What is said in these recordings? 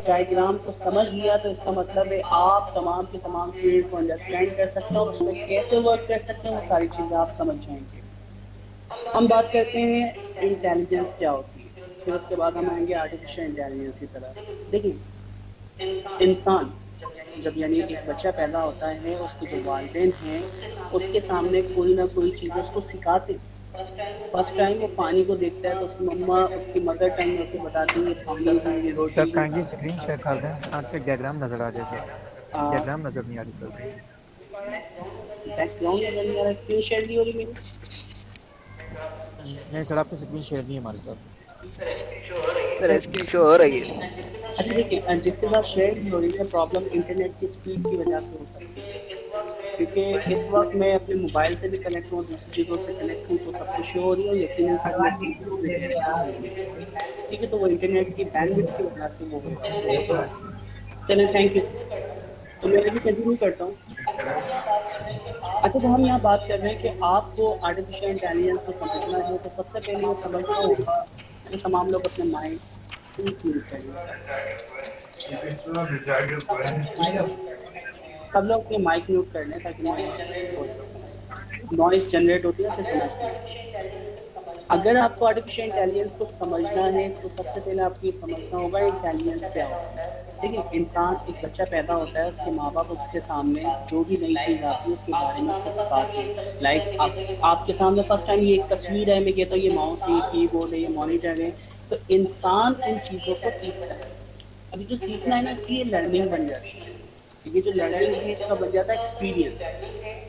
Diagram को समझ लिया तो इसका मतलब है आप तमाम के तमाम फील्ड को अंडरस्टैंड कर सकते हैं और उसमें कैसे वर्क कर सकते हैं वो सारी चीज़ें आप समझ जाएंगे। हम बात करते हैं इंटेलिजेंस क्या होती है, फिर उसके बाद हम आएंगे आर्टिफिशियल इंटेलिजेंस की तरफ। देखिए, इंसान जब यानी एक बच्चा पैदा होता है, उसके जो वालिदैन हैं उसके सामने कोई ना कोई चीज़ उसको सिखाते हैं। फर्स्ट टाइम वो पानी को देखता है तो उसकी मम्मा, उसकी मदर टंग में उसे बताती है ये पानी है, ये सर रोटी है। काइंडली स्क्रीन शेयर कर दें, आपके डायग्राम नज़र आ जाए सर। डायग्राम नज़र नहीं आ रही सर। बैकग्राउंड नजर नहीं आ रहा, स्क्रीन शेयर नहीं हो रही मेरी। नहीं सर, आपकी स्क्रीन शेयर नहीं है हमारे साथ। सर इसकी शो हो रही है। अच्छा देखिए, जिसके साथ शेयर भी हो रही है प्रॉब्लम इंटरनेट की स्पीड की वजह से हो सकती है, क्योंकि इस वक्त मैं अपने मोबाइल से भी कनेक्ट हूँ, दूसरी चीज़ों से कनेक्ट हूँ, तो सब कुछ शो हो रही है, यकीनन सब में ठीक है, तो वो इंटरनेट की बैंडविड्थ की वजह से वो हो रहा है। चलिए, थैंक यू। तो मैं अभी कंटिन्यू करता हूँ। अच्छा, तो हम यहाँ बात कर रहे हैं कि आपको आर्टिफिशियल इंटेलिजेंस को समझना है तो सबसे पहले ये समझना होगा कि तमाम लोग अपने माइंड यूज करें। सब लोग अपने माइक म्यूट कर लें ताकि नॉइस जनरेट होती है, फिर समझते हैं। अगर आपको आर्टिफिशियल इंटेलिजेंस को समझना है तो सबसे पहले आपको ये समझना होगा इंटेलिजेंस क्या होता है। देखिए, इंसान एक बच्चा पैदा होता है, उसके माँ बाप उसके सामने जो भी नई चीज़ आती है उसके बारे में उसको सिखाते हैं। लाइक आपके सामने फर्स्ट टाइम ये एक तस्वीर है, मैं कहता हूँ ये माउस है, ये कीबोर्ड है, ये मॉनिटर है, तो इंसान उन चीज़ों को सीखता है। अभी जो सीखना है ना, इसकी ये लर्निंग बन जाती है। ये जो लर्निंग है इसका बन जाता है एक्सपीरियंस।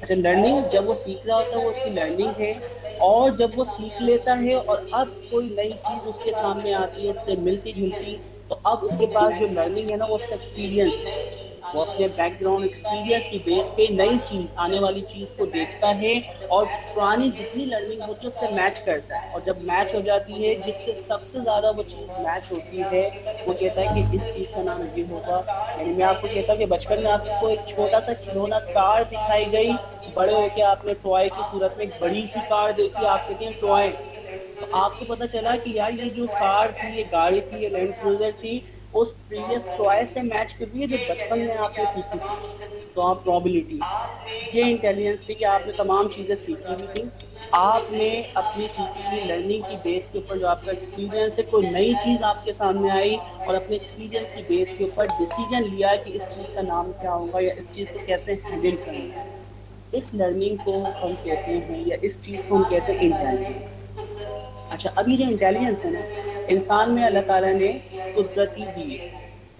अच्छा, लर्निंग जब वो सीख रहा होता है वो उसकी लर्निंग है, और जब वो सीख लेता है और अब कोई नई चीज़ उसके सामने आती है इससे मिलती जुलती, तो अब उसके पास जो लर्निंग है ना वो उसका एक्सपीरियंस है। वो अपने बैकग्राउंड एक्सपीरियंस की बेस पे नई चीज़, आने वाली चीज़ को देखता है और पुरानी जितनी लर्निंग होती है उससे मैच करता है, और जब मैच हो जाती है जिससे सबसे ज़्यादा वो चीज़ मैच होती है, वो कहता है कि इस चीज़ का नाम ये होगा। यानी मैं आपको कहता हूँ कि बचपन में आपको एक छोटा सा खिलौना कार दिखाई गई, बड़े होके आपने टॉय की सूरत में एक बड़ी सी कार देखी, आप कहते हैं टॉय। तो आपको पता चला कि यार ये जो कार थी, ये गाड़ी थी, ये लैंड क्रूजर थी, उस प्रीवियस चॉइस से मैच कर रही है जो बचपन में आपने सीखी थी। तो आप प्रोबेबिलिटी, ये इंटेलिजेंस थी कि आपने तमाम चीज़ें सीखी हुई थी। आपने अपनी सीखी हुई लर्निंग की बेस के ऊपर जो आपका एक्सपीरियंस है, कोई नई चीज़ आपके सामने आई और अपने एक्सपीरियंस की बेस के ऊपर डिसीजन लिया कि इस चीज़ का नाम क्या होगा या इस चीज़ को कैसे हैंडल करना है। इस लर्निंग को हम कहते हैं या इस चीज़ को हम कहते हैं इंटेलिजेंस। अच्छा, अभी जो इंटेलिजेंस है ना, इंसान में अल्लाह ताला ने कुदरती दी है।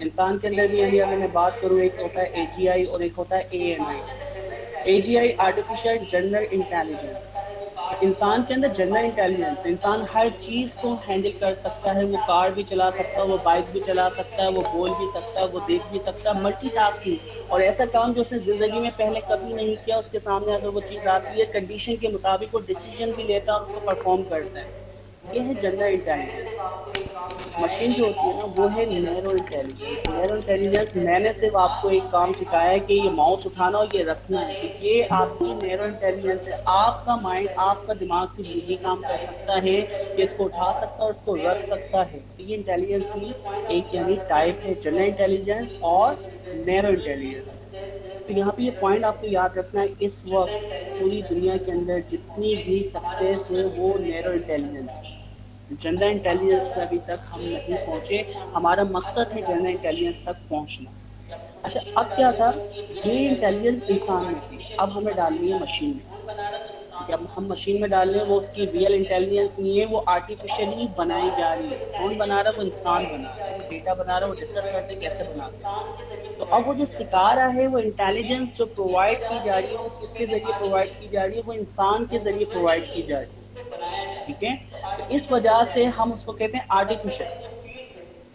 इंसान के अंदर भी यानी अगर मैं बात करूँ, एक होता है एजीआई और एक होता है ANI. AGI artificial general intelligence. इंसान के अंदर जनरल इंटेलिजेंस, इंसान हर चीज़ को हैंडल कर सकता है, वो कार भी चला सकता है, वो बाइक भी चला सकता है, वो बोल भी सकता है, वो देख भी सकता है, मल्टीटास्किंग। और ऐसा काम जो उसने ज़िंदगी में पहले कभी नहीं किया, उसके सामने अगर वो चीज़ आती है, कंडीशन के मुताबिक वो डिसीजन भी लेता है और उसको परफॉर्म करता है। ये है जनरल इंटेलिजेंस। मशीन जो होती है ना वो है नैरो इंटेलिजेंस। नैरो इंटेलिजेंस, मैंने सिर्फ आपको एक काम सिखाया है कि ये माउस उठाना और ये रखना है, तो ये आपकी नैरो इंटेलिजेंस है। आपका माइंड, आपका दिमाग सिर्फ यही काम कर सकता है कि इसको उठा सकता है और इसको रख सकता है। तो ये इंटेलिजेंस की एक यानी टाइप है, जनरल इंटेलिजेंस और नैरो इंटेलिजेंस। तो यहाँ पे ये पॉइंट आपको याद रखना है, इस वक्त पूरी दुनिया के अंदर जितनी भी सक्सेस है वो नैरो इंटेलिजेंस है। जनरल इंटेलिजेंस पे अभी तक हम नहीं पहुँचे, हमारा मकसद है जनरल इंटेलिजेंस तक पहुँचना। अच्छा, अब क्या था, ये इंटेलिजेंस इंसान में थी, अब हमें डालनी है मशीन में। जब हम मशीन में डाल रहे हैं वो उसकी रियल इंटेलिजेंस नहीं है, वो आर्टिफिशियली बनाई जा रही है। कौन बना रहा है? वो इंसान बना रहा है, वो डेटा बना रहा है, वो डिस्कस करते हैं कैसे बनाते हैं। तो अब वो जो सिखा रहा है, वो इंटेलिजेंस जो प्रोवाइड की जा रही है वो किसके जरिए प्रोवाइड की जा रही है? वो इंसान के जरिए प्रोवाइड की जा रही है। ठीक है, तो इस वजह से हम उसको कहते हैं आर्टिफिशियल।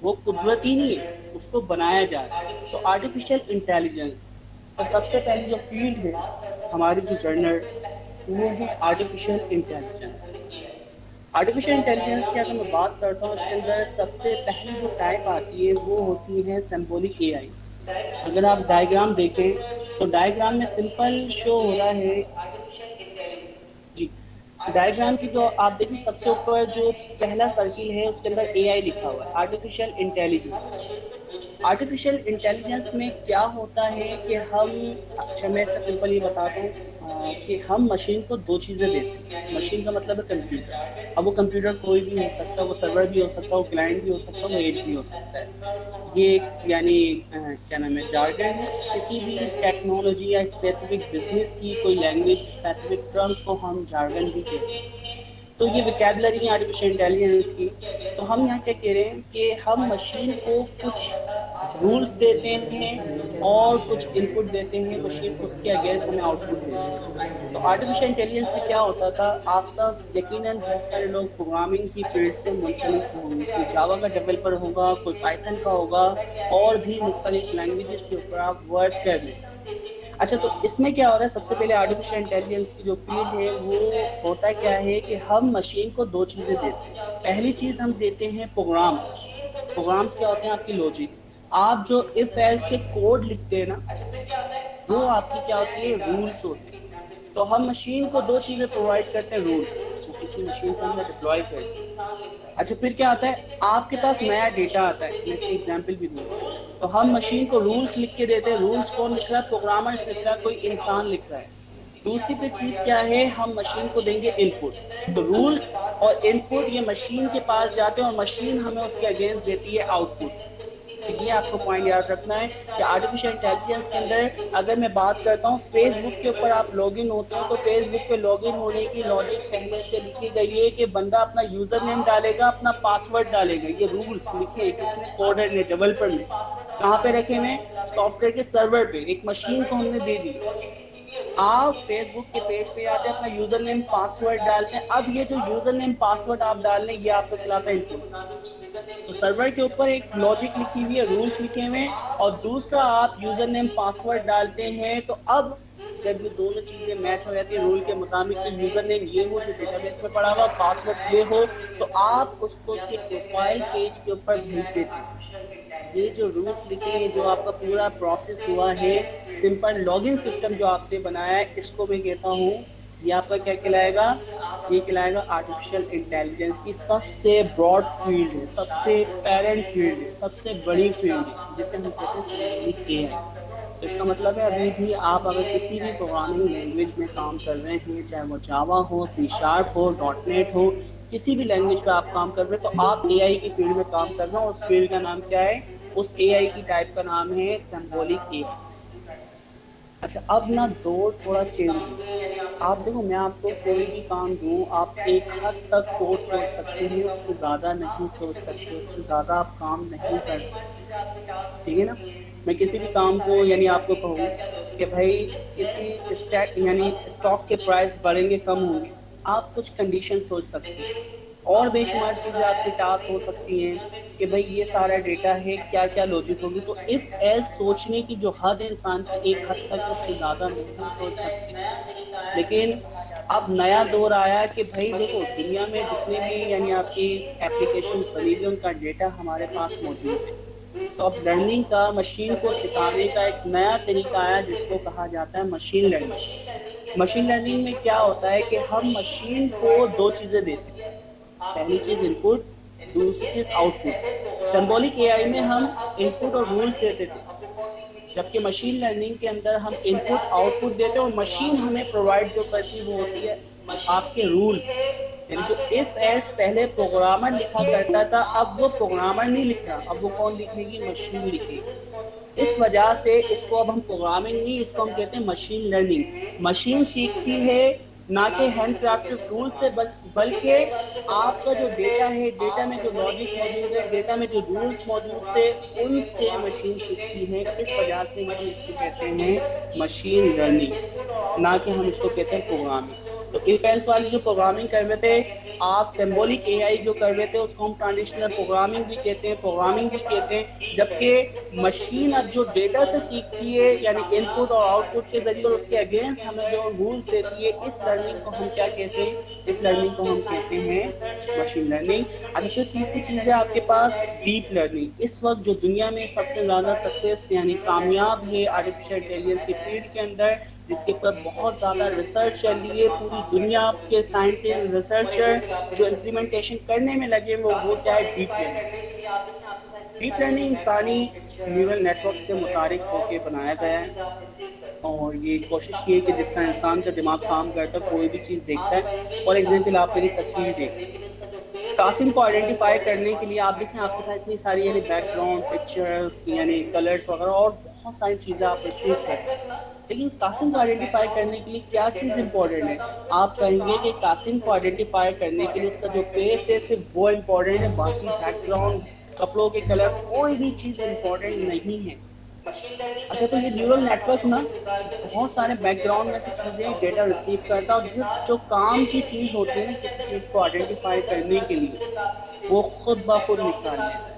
वो कुदरती नहीं है, उसको बनाया जा रहा है। तो आर्टिफिशियल इंटेलिजेंस और सबसे पहली जो फील्ड है हमारी जो जर्नल, वो है आर्टिफिशियल इंटेलिजेंस। आर्टिफिशियल इंटेलिजेंस की अगर मैं बात करता हूँ, इसके अंदर सबसे पहली जो टाइप आती है वो होती है सिंबॉलिक एआई। अगर आप डायग्राम देखें तो डायग्राम में सिंपल शो हो रहा है जी। डायग्राम की जो आप देखें सबसे ऊपर जो पहला सर्किल है उसके अंदर एआई लिखा हुआ है, आर्टिफिशियल इंटेलिजेंस। आर्टिफिशियल इंटेलिजेंस में क्या होता है कि हम, अच्छा मैं इसका सिंपल ये बताता हूँ कि हम मशीन को दो चीज़ें देते हैं। मशीन का मतलब है कंप्यूटर। अब वो कंप्यूटर कोई भी हो सकता है, वो सर्वर भी हो सकता है, वो क्लाइंट भी हो सकता है, वो एज भी हो सकता है। ये एक यानी क्या नाम है, जार्गन है। किसी भी टेक्नोलॉजी या स्पेसिफिक बिजनेस की कोई लैंग्वेज, स्पेसिफिक टर्म्स को हम जार्गन भी कहते हैं। तो ये वोकैबुलरी है आर्टिफिशियल इंटेलिजेंस की। तो हम यहाँ क्या कह रहे हैं कि हम मशीन को कुछ रूल्स देते हैं और कुछ इनपुट देते हैं, मशीन उसके अगेंस्ट हमें आउटपुट देती है। तो आर्टिफिशियल इंटेलिजेंस में क्या होता था, आप सब यकीनन बहुत सारे लोग प्रोग्रामिंग की फील्ड से मुंसलिक होंगे। कोई जावा का डेवलपर होगा, कोई पाइथन का होगा, और भी मुख्तलिफ लैंग्वेजेस के ऊपर आप वर्क कर रहे हैं। अच्छा, तो इसमें क्या हो रहा है, सबसे पहले आर्टिफिशियल इंटेलिजेंस की जो फील्ड है वो होता क्या है कि हम मशीन को दो चीज़ें देते हैं। पहली चीज़ हम देते हैं प्रोग्राम। प्रोग्राम्स क्या होते हैं, आपकी लॉजिक। आप जो इफ एल्स के कोड लिखते हैं ना, वो आपकी क्या होती है, रूल्स होते हैं। तो हम मशीन को दो चीज़ें प्रोवाइड करते हैं, रूल्स, वो किसी मशीन के अंदर डिप्लॉय करते हैं। अच्छा, फिर क्या आता है, आपके पास नया डेटा आता है। मैं इसकी एग्जांपल भी दूंगा। तो हम मशीन को रूल्स लिख के देते हैं। रूल्स कौन लिख रहा है, प्रोग्रामर्स लिख रहा है, कोई इंसान लिख रहा है। दूसरी फिर चीज़ क्या है, हम मशीन को देंगे इनपुट। तो रूल्स और इनपुट ये मशीन के पास जाते हैं और मशीन हमें उसके अगेंस्ट देती है आउटपुट। तो ये आपको पॉइंट याद रखना है कि आर्टिफिशियल इंटेलिजेंस के अंदर अगर मैं बात करता हूँ, फेसबुक के ऊपर आप लॉगिन होते हो तो फेसबुक पे लॉगिन होने की लॉजिक पहले से लिखी गई है कि बंदा अपना यूजर नेम डालेगा, अपना पासवर्ड डालेगा। ये रूल्स लिखे किसने, कोडर ने, डेवलपर ने। कहाँ पे रखे हुए, सॉफ्टवेयर के सर्वर पे। एक मशीन को हमने दे दी। आप फेसबुक के पेज पे आते हैं, अपना यूजर नेम पासवर्ड डालते हैं। अब ये जो यूजर नेम पासवर्ड आप डाल रहे हैं, ये आपको खिलाता है इनपुट। तो सर्वर के ऊपर एक लॉजिक लिखी हुई है, रूल्स लिखे हुए हैं, और दूसरा आप यूजर नेम पासवर्ड डालते हैं। तो अब जब ये दोनों चीजें मैच हो जाती है रूल के मुताबिक, तो यूजर नेम ये हो जो डेटाबेस में पड़ा हुआ, पासवर्ड ये हो, तो आप उसको उसके प्रोफाइल पेज के ऊपर भेज देते हैं। ये जो रूल्स लिखे हैं, जो आपका पूरा प्रोसेस हुआ है, सिंपल लॉगिन सिस्टम जो आपने बनाया है, इसको मैं कहता हूँ ये आपका क्या कहलाएगा, ये कहलाएगा आर्टिफिशियल इंटेलिजेंस की सबसे ब्रॉड फील्ड है, सबसे पेरेंट फील्ड है, सबसे बड़ी फील्ड है, जिसे हम कहते हैं AI। तो इसका मतलब है अभी भी आप अगर किसी भी प्रोग्रामिंग लैंग्वेज में काम कर रहे हैं, चाहे वो जावा हो, C# हो, .NET हो, किसी भी लैंग्वेज पे आप काम कर रहे हैं, तो आप AI की फील्ड में काम कर रहे हो। उस फील्ड का नाम क्या है, उस AI की टाइप का नाम है सिंबॉलिक AI। अच्छा, अब ना दौर थोड़ा चेंज है। आप देखो, मैं आपको कोई भी काम दूँ, आप एक हद तक सोच सकते हैं, उससे ज़्यादा नहीं सोच सकते, उससे ज़्यादा आप काम नहीं कर सकते, ठीक है ना। मैं किसी भी काम को यानी आपको कहूँ कि भाई किसी स्टैक यानी स्टॉक के प्राइस बढ़ेंगे कम होंगे, आप कुछ कंडीशन सोच सकते हैं, और बेशुमार चीज़ें आपके टास्क हो सकती हैं कि भाई ये सारा डेटा है, क्या क्या लॉजिक होगी। तो इफ एल्स सोचने की जो हद इंसान की, एक हद तक उससे ज़्यादा नहीं सोच सकते। लेकिन अब नया दौर आया कि भाई देखो, दुनिया में जितने भी यानी आपकी एप्लीकेशन बनी हुई, उनका डेटा हमारे पास मौजूद है। तो अब लर्निंग का, मशीन को सिखाने का एक नया तरीका आया जिसको कहा जाता है मशीन लर्निंग। मशीन लर्निंग में क्या होता है कि हम मशीन को दो चीज़ें देते हैं। पहली चीज़ इनपुट, दूसरी चीज़ आउटपुट। सिंबॉलिक AI में हम इनपुट और रूल्स देते थे, जबकि मशीन लर्निंग के अंदर हम इनपुट आउटपुट देते हैं, और मशीन हमें प्रोवाइड जो करती है वो होती है आपके रूल्स। यानी जो इफ एल्स पहले प्रोग्रामर लिखा करता था, अब वो प्रोग्रामर नहीं लिख रहा, अब वो कौन लिखेगी, मशीन लिखेगी। इस वजह से इसको अब हम प्रोग्रामिंग नहीं, इसको हम कहते हैं मशीन लर्निंग। मशीन सीखती है ना कि हैंड क्राफ्टेड टूल से, बल्कि आपका जो डेटा है, डेटा में जो लॉजिक मौजूद है, डेटा में जो रूल्स मौजूद थे, उनसे मशीन सीखती है। इस वजह से हम इसको कहते हैं मशीन लर्निंग, ना कि हम इसको कहते हैं प्रोग्रामिंग। तो इफ एल्स वाली जो प्रोग्रामिंग कर रहे थे, आप सिंबॉलिक AI जो कर रहे थे, उसको हम ट्रांजिशनल प्रोग्रामिंग भी कहते हैं, प्रोग्रामिंग भी कहते हैं। जबकि मशीन अब जो डेटा से सीखती है, यानी इनपुट और आउटपुट के जरिए, और उसके अगेंस्ट हमें जो रूल्स देती है, इस लर्निंग को हम क्या कहते हैं, इस लर्निंग को हम कहते हैं मशीन लर्निंग। अब फिर तीसरी चीज़ है आपके पास डीप लर्निंग। इस वक्त जो दुनिया में सबसे ज़्यादा सक्सेस यानी कामयाब है आर्टिफिशियल इंटेलिजेंस की फील्ड के अंदर, जिसके ऊपर बहुत ज़्यादा रिसर्च चल रही है, पूरी दुनिया के साइंटिस्ट, रिसर्चर जो इम्प्लीमेंटेशन करने में लगे वो क्या है, डीप लर्निंग। डीप लर्निंग इंसानी न्यूरल नेटवर्क से मुतारिक होकर बनाया गया है और ये कोशिश की है कि जिस तरह इंसान का दिमाग काम करता है, कोई भी चीज़ देखता है। फॉर एग्जांपल आप मेरी तस्वीर देखें, कासिम को आइडेंटिफाई करने के लिए आप देखें आपके पास इतनी सारी यानी बैकग्राउंड पिक्चर्स यानी कलर्स वगैरह और बहुत सारी चीज़ें आप रिसीव करें, लेकिन कासिम को आइडेंटिफाई करने के लिए क्या चीज़ इंपॉर्टेंट है? आप कहेंगे कि कासिम को आइडेंटिफाई करने के लिए उसका जो फेस है सिर्फ वो इम्पोर्टेंट है, बाकी बैकग्राउंड कपड़ों के कलर कोई भी चीज़ इम्पोर्टेंट नहीं है। अच्छा, तो ये न्यूरल नेटवर्क ना बहुत सारे बैकग्राउंड में से चीज़ें डेटा रिसीव करता है और जो काम की चीज़ होती है ना किसी चीज़ को आइडेंटिफाई करने के लिए वो खुद ब खुद निकाल लेता है।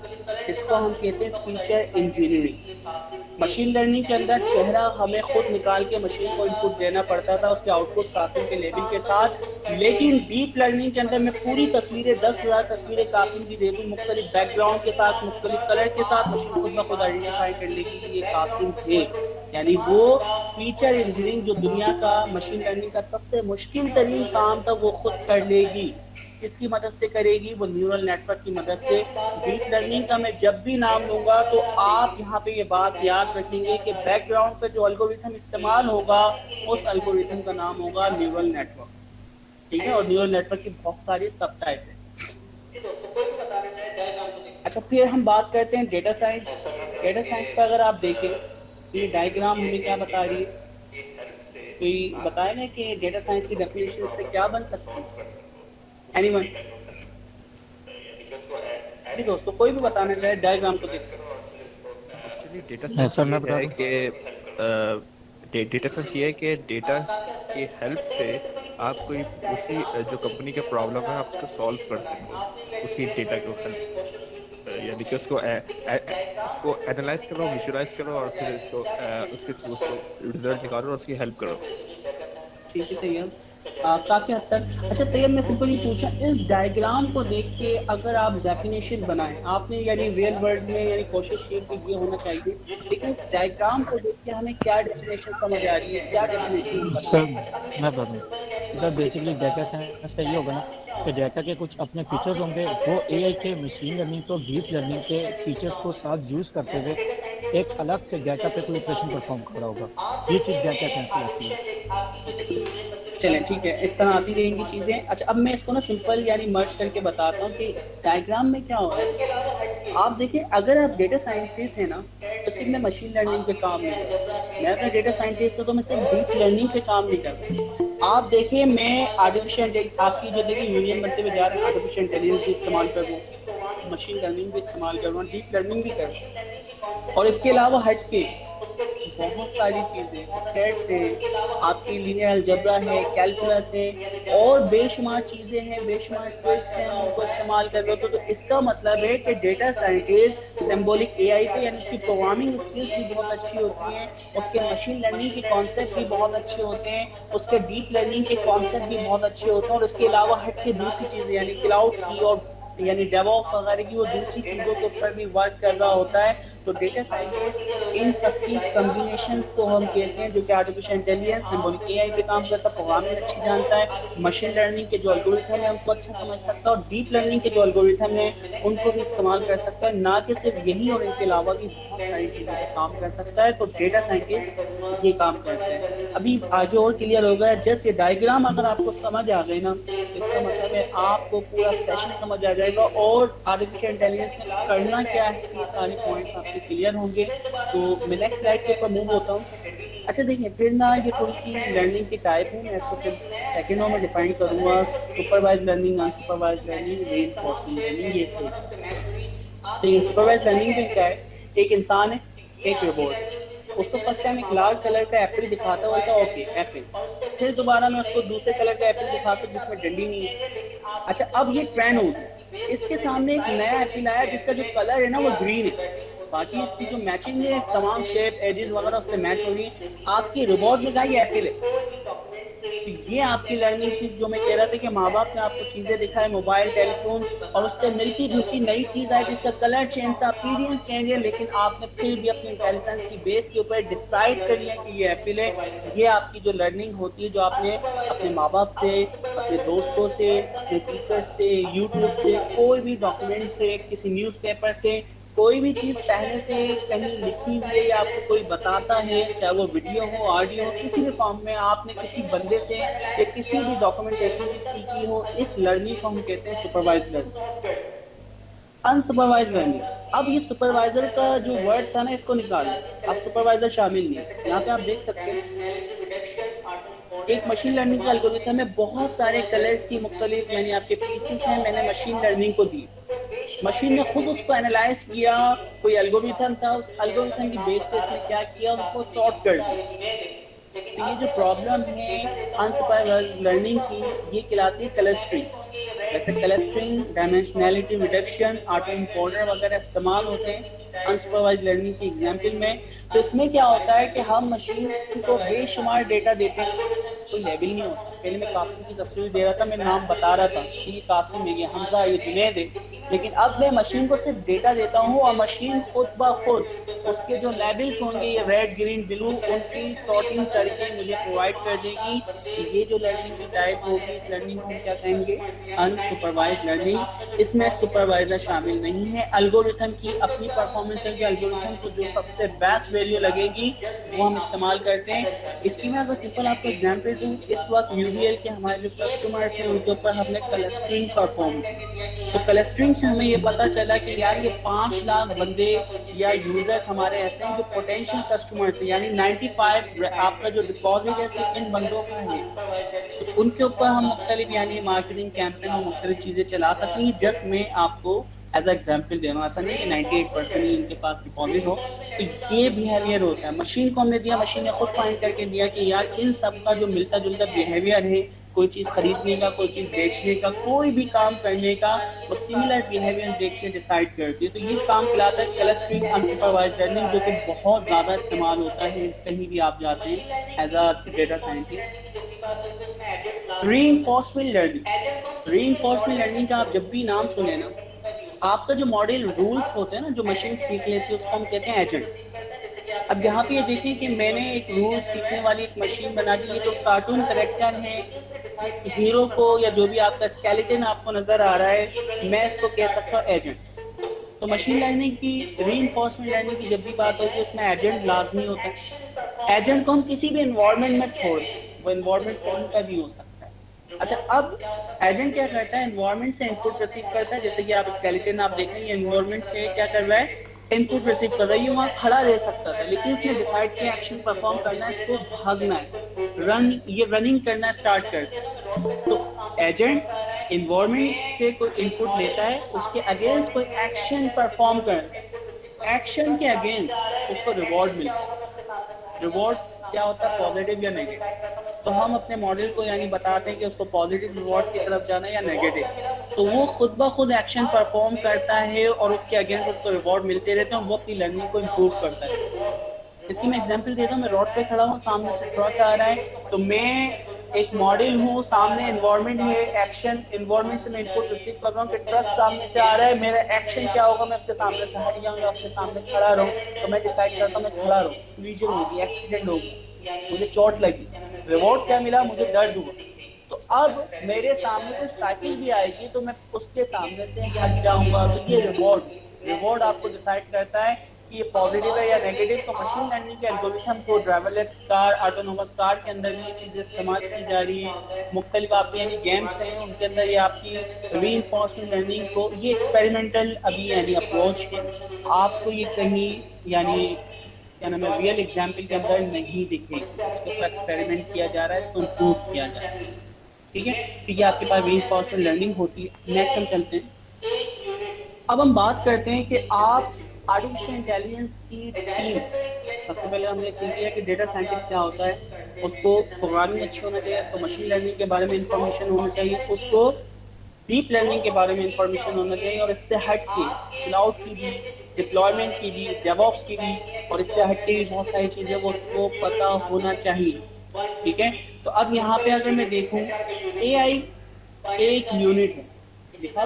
इसको हम कहते हैं फीचर इंजीनियरिंग। मशीन लर्निंग के अंदर चेहरा हमें खुद निकाल के मशीन को इनपुट देना पड़ता था, उसके आउटपुट कासिम के लेबल के साथ। लेकिन डीप लर्निंग के अंदर मैं पूरी तस्वीरें 10,000 तस्वीरें कासिम की दे दूँ मुख्तलिफ बैकग्राउंड के साथ, मुख्तलिफ कलर के साथ, मशीन खुद ब खुद आइडेंटिफाई कर लेगी कि ये कासिम थे। यानी वो फीचर इंजीनियरिंग जो दुनिया का मशीन लर्निंग का सबसे मुश्किल तरीन काम था वो खुद कर लेगी। किसकी मदद से करेगी? वो न्यूरल नेटवर्क की मदद से। डीप लर्निंग का मैं जब भी नाम लूंगा तो आप यहाँ पे ये बात याद रखेंगे कि बैकग्राउंड पे जो एल्गोरिथम इस्तेमाल होगा उस एल्गोरिथम का नाम होगा न्यूरल नेटवर्क। ठीक है, और न्यूरल नेटवर्क की बहुत सारी सब टाइप है। अच्छा, फिर हम बात करते हैं डेटा साइंस। डेटा साइंस पर अगर आप देखें तो ये डायग्राम हमें क्या बता रही है? तो ये बताया ना कि डेटा साइंस की डेफिनेशन से क्या बन सकती है? एनीवन? जी दोस्तों, कोई भी बताने चाहे डायग्राम को देख। एक्चुअली डेटा साइंस ये है कि डेटा की हेल्प से आप कोई उसी जो कंपनी का प्रॉब्लम है आप उसको सॉल्व कर सकते हो उसी डेटा को हेल्प, यानी कि उसको एनालाइज करो, विजुअलाइज करो और फिर उसके थ्रू उसको रिजल्ट निकालो और उसकी हेल्प करो। ठीक है, सही है। काफ़ी हद तक। अच्छा तैयब, मैं सिंपली पूछा, इस डायग्राम को देख के अगर आप डेफिनेशन बनाएं, आपने यानी रियल वर्ल्ड में यानी कोशिश की कि ये होना चाहिए, लेकिन इस डायग्राम को देख के हमें क्या डेफिनेशन समझ आ रही है, क्या डेफिनेशन? सर मैं बताऊँ, सर बेसिकली डेटा साइंस का ये होगा ना कि डेटा के कुछ अपने फीचर्स होंगे, वो एआई के मशीन लर्निंग तो डीप लर्निंग के फीचर्स को साथ यूज़ करते हुए एक अलग से डेटा पे कोई ऑपरेशन परफॉर्म कर रहा होगा। ये चीज़ डेटा साइंस की आती है। चलें, ठीक है, इस तरह आती रहेंगी चीज़ें। अच्छा, अब मैं इसको ना सिंपल यानी मर्ज करके बताता हूँ कि इस डायग्राम में क्या हो रहा है। आप देखिए, अगर आप डेटा साइंटिस्ट हैं ना तो सिर्फ मैं मशीन लर्निंग पे काम नहीं करता, मैं अगर डेटा साइंटिस्ट हूँ तो मैं सिर्फ डीप लर्निंग पे काम नहीं करता। आप देखिए, मैं आर्टिफिशियल आपकी जो देखिए यूनियन बनते हुए जा रहे हैं, आर्टिफिशियल इंटेलिजेंस भी इस्तेमाल कर रहा हूँ, मशीन लर्निंग भी इस्तेमाल कर रहा हूँ, डीप लर्निंग भी कर रहा हूँ, और इसके अलावा हट के बहुत सारी चीज़ें, स्टैट्स है, आपकी लीनियर अलजेब्रा है, कैलकुलस है और बेशुमार चीज़ें हैं, बेशुमार ट्रिक्स हैं, उनको इस्तेमाल कर रहे हो। तो इसका मतलब है कि डेटा साइंटिस्ट सिंबॉलिक एआई पे यानी उसकी प्रोग्रामिंग स्किल्स भी बहुत अच्छी होती हैं, उसके मशीन लर्निंग के कॉन्सेप्ट भी बहुत अच्छे होते हैं, उसके डीप लर्निंग के कॉन्सेप्ट भी बहुत अच्छे होते हैं, और इसके अलावा हट के दूसरी चीज़ें यानी क्लाउड की और यानी डेवऑप्स वगैरह की वो दूसरी चीज़ों के ऊपर भी वर्क कर रहा होता है। तो डेटा साइंटिस्ट इन सबकी कम्बिनेशंस को हम कहते हैं, जो कि आर्टिफिशियल इंटेलिजेंस सिंबॉलिक एआई पे काम करता है, प्रोग्रामिंग अच्छी जानता है, मशीन लर्निंग के जो एल्गोरिथम है उनको अच्छा समझ सकता है, और डीप लर्निंग के जो एल्गोरिथम है उनको भी इस्तेमाल कर सकता है। ना कि सिर्फ यही और इनके अलावा भी बहुत सारी चीज़ों पर काम कर सकता है। तो डेटा साइंटिस्ट ये काम करते हैं। अभी आगे और क्लियर हो गया। जस्ट ये डायग्राम अगर आपको समझ आ गए ना, इसका मतलब है आपको पूरा सेशन समझ आ जाएगा और आर्टिफिशियल इंटेलिजेंस में करना क्या है ये सारे पॉइंट्स आपके क्लियर होंगे। तो मैं नेक्स्ट स्लाइड के ऊपर मूव होता हूँ। अच्छा देखिए, फिर ना ये थोड़ी सी लर्निंग की टाइप है, मैं इसको सिर्फ सेकेंडों में डिफाइन करूँगा। Supervised learning, unsupervised learning, reinforcement learning, ये तो ये सुपरवाइज लर्निंग में क्या है, एक इंसान है, एक रोबोट, उसको फर्स्ट टाइम एक लाल कलर का एप्पल दिखाता है, बोलता ओके एप्पल, फिर दोबारा मैं उसको दूसरे कलर का एप्पल दिखाता हूँ जिसमें डंडी नहीं है। अच्छा, अब ये ट्रेंड हो गया, इसके सामने एक नया एप्पल आया जिसका जो कलर है ना वो ग्रीन है, बाकी इसकी जो मैचिंग है तमाम शेप एजेस वगैरह उससे मैच हो रही है। आपकी रोबोट में कहा ये एप्पल है। तो ये आपकी लर्निंग थी, जो मैं कह रहा था कि माँ बाप ने आपको चीज़ें दिखाई, मोबाइल, टेलीफोन, और उससे मिलती जुलती नई चीज़ आई जिसका कलर चेंज था, अपीयरेंस चेंज है, लेकिन आपने फिर भी अपनी इंटेलिजेंस की बेस के ऊपर डिसाइड कर लिया कि ये एप्पल है। ये आपकी जो लर्निंग होती है, जो आपने अपने माँ बाप से, अपने दोस्तों से, अपने टीचर से, यूट्यूब से, कोई भी डॉक्यूमेंट से, किसी न्यूज़पेपर से, कोई भी चीज़ पहले से कहीं लिखी हुई है या आपको कोई बताता है, चाहे वो वीडियो हो, ऑडियो हो, किसी भी फॉर्म में आपने किसी बंदे से या किसी भी डॉक्यूमेंटेशन से सीखी हो, इस लर्निंग को हम कहते हैं सुपरवाइज्ड लर्निंग। अनसुपरवाइज्ड लर्निंग, अब ये सुपरवाइजर का जो वर्ड था ना, इसको निकाल लो, अब सुपरवाइजर शामिल नहीं है। यहाँ पे आप देख सकते हैं एक मशीन लर्निंग का एल्गोरिथम में बहुत सारे कलर्स की मुख्तलिफ यानी आपके पीसेस हैं, मैंने मशीन लर्निंग को दी, मशीन ने खुद उसको एनालाइज किया, कोई एल्गोरिथम था, उस एल्गोरिथम की बेस पे इसने क्या किया, उसको सॉर्ट कर दिया। तो ये जो प्रॉब्लम है अनसुपरवाइज्ड लर्निंग की, ये कहलाती है क्लस्टरिंग। जैसे clustering, dimensionality reduction, auto encoder वगैरह इस्तेमाल होते हैं अनसुपरवाइज्ड लर्निंग की एग्जाम्पल में। तो इसमें क्या होता है कि हम मशीन को बेशुमार डेटा देते हैं, कोई लेवल नहीं होता। पहले मैं कासिम की तस्वीर दे रहा था, मैं नाम बता रहा था कि ये कासिम है, ये हमजा, ये जुनैद है, लेकिन अब मैं मशीन को सिर्फ डेटा देता हूँ और मशीन खुद ब खुद उसके जो लेवल्स होंगे, ये रेड, ग्रीन, ब्लू, उनकी सॉर्टिंग करके मुझे प्रोवाइड कर देगी। ये जो लर्निंग की टाइप होगी, इस लर्निंग को हम क्या कहेंगे, अनसुपरवाइज्ड लर्निंग। इसमें सुपरवाइजर शामिल नहीं है। एल्गोरिथम की अपनी परफॉर्मेंस है, जो एल्गोरिथम को जो सबसे बेस्ट वैल्यू लगेगी वो हम इस्तेमाल करते हैं। इसकी मैं अगर सिंपल आपको एग्जाम्पल दूँ, इस वक्त यूबीएल के हमारे जो कस्टमर्स हैं उनके ऊपर हमने क्लस्टरिंग परफॉर्म की। तो क्लस्टरिंग से हमें ये पता चला कि यार ये 5 लाख बंदे या यूजर्स हमारे ऐसे हैं जो पोटेंशियल कस्टमर्स हैं, यानी 95 आपका जो डिपॉजिट है सिर्फ इन बंदों का है। तो उनके ऊपर हम मुख्तलिफ यानी मार्केटिंग कैंपेन और मुख्तलिफ चीज़ें चला सकते हैं। जस्ट मैं आपको एज एग्जाम्पल दे रहा हूँ, ऐसा नहीं कि 98% ही इनके पास डिपॉजिट हो। तो ये बिहेवियर होता है, मशीन को हमने दिया, मशीन ने खुद फाइंड करके दिया कि यार इन सब का जो मिलता जुलता बिहेवियर है, कोई चीज़ खरीदने का, कोई चीज़ बेचने का, कोई भी काम करने का, वो सिमिलर बिहेवियर देख के डिसाइड करती है। तो ये काम कहलाता है क्लस्टरिंग अनसुपरवाइज्ड लर्निंग, जो कि बहुत ज़्यादा इस्तेमाल होता है कहीं भी आप जाते हैं as a data scientist. Reinforcement learning, reinforcement learning का आप जब भी नाम सुने ना, आपका जो मॉडल रूल्स होते हैं ना, जो मशीन सीख लेती है, उसको हम कहते हैं एजेंट। अब यहाँ पे ये देखें कि मैंने एक रूल सीखने वाली एक मशीन बना दी है, जो कार्टून करेक्टर है, इस हीरो को या जो भी आपका स्केलेटन आपको नजर आ रहा है, मैं इसको कह सकता हूँ एजेंट। तो मशीन लर्निंग की, रीइंफोर्समेंट लर्निंग की जब भी बात होती है, उसमें एजेंट लाजमी होता है। एजेंट को हम किसी भी एनवायरनमेंट में छोड़ दें, वो एनवायरनमेंट कौन का भी हो सकता है। अच्छा, अब एजेंट क्या करता है, एनवायरनमेंट से इनपुट रिसीव करता है। जैसे कि आप स्केलेटन आप देख रहे हैं, एनवायरनमेंट से क्या कर रहा है, इनपुट रिसीव कर रहा है। ये वहाँ खड़ा रह सकता था, लेकिन उसने डिसाइड किया एक्शन परफॉर्म करना है, इसको भागना है, ये रनिंग करना स्टार्ट करता है। तो एजेंट एनवायरनमेंट से कोई इनपुट लेता है, उसके अगेंस्ट कोई एक्शन परफॉर्म करता है, एक्शन के अगेंस्ट उसको रिवॉर्ड मिलता है। रिवॉर्ड क्या होता है, पॉजिटिव या नेगेटिव। तो हम अपने मॉडल को यानी बताते हैं कि उसको पॉजिटिव रिवॉर्ड की तरफ जाना है या नेगेटिव, तो वो खुद ब खुद एक्शन परफॉर्म करता है और उसके अगेंस्ट उसको रिवॉर्ड मिलते रहते हैं, वो अपनी लर्निंग को इम्प्रूव करता है। इसकी मैं एग्जांपल देता हूँ, मैं रोड पे खड़ा हूँ, सामने से ट्रक आ रहा है, तो मैं एक मॉडल हूँ, सामने एनवायरनमेंट है, एक्शन एनवायरनमेंट से मैं इनपुट रिसीव कर रहा हूँ कि ट्रक सामने से आ रहा है, मेरा एक्शन क्या होगा, मैं उसके सामने से हट जाऊँगा, उसके सामने खड़ा रहूँ। तो मैं डिसाइड करता हूँ मैं खड़ा रहूँ, कोलिजन होगी, एक्सीडेंट होगी, मुझे चोट लगी, रिवॉर्ड क्या मिला, मुझे दर्द हुआ। तो अब मेरे सामने कोई साइकिल भी आएगी तो मैं उसके सामने से हट जाऊंगा। तो ये रिवॉर्ड आपको डिसाइड करता है कि ये पॉजिटिव है या नेगेटिव। तो मशीन लर्निंग के एल्गोरिथम को ड्राइवरलेस कार, ऑटोनोमस कार के अंदर भी ये चीज़ें इस्तेमाल की जा रही है। मुख्तलिफ आपकी यानी गेम्स हैं, उनके अंदर ये आपकी रीइंफोर्समेंट लर्निंग को, ये एक्सपेरिमेंटल अभी यानी अप्रोच है, आपको ये कहीं यानी क्या नाम है, रियल एग्जाम्पल के अंदर नहीं दिखेगी। इसके ऊपर एक्सपेरिमेंट किया जा रहा है, इसको इम्प्रूव किया जा रहा है। ठीक है, तो ये आपके पास रीइंफोर्समेंट लर्निंग होती है। नेक्स्ट हम चलते हैं, अब हम बात करते हैं कि आप आर्टिफिशियल इंटेलिजेंस की टीम, सबसे पहले हमने सीख लिया कि डेटा साइंटिस्ट क्या होता है, उसको प्रोग्रामिंग अच्छी होना चाहिए, उसको मशीन लर्निंग के बारे में इंफॉर्मेशन होना चाहिए, उसको डीप लर्निंग के बारे में इंफॉर्मेशन होना चाहिए, और इससे हट के क्लाउड की भी, डिप्लॉयमेंट की भी, डेवऑप्स की भी, और इससे हट के भी बहुत सारी चीज़ें वो उसको पता होना चाहिए। ठीक है, तो अब यहाँ पे अगर मैं देखूँ, एआई एक यूनिट है, देखा,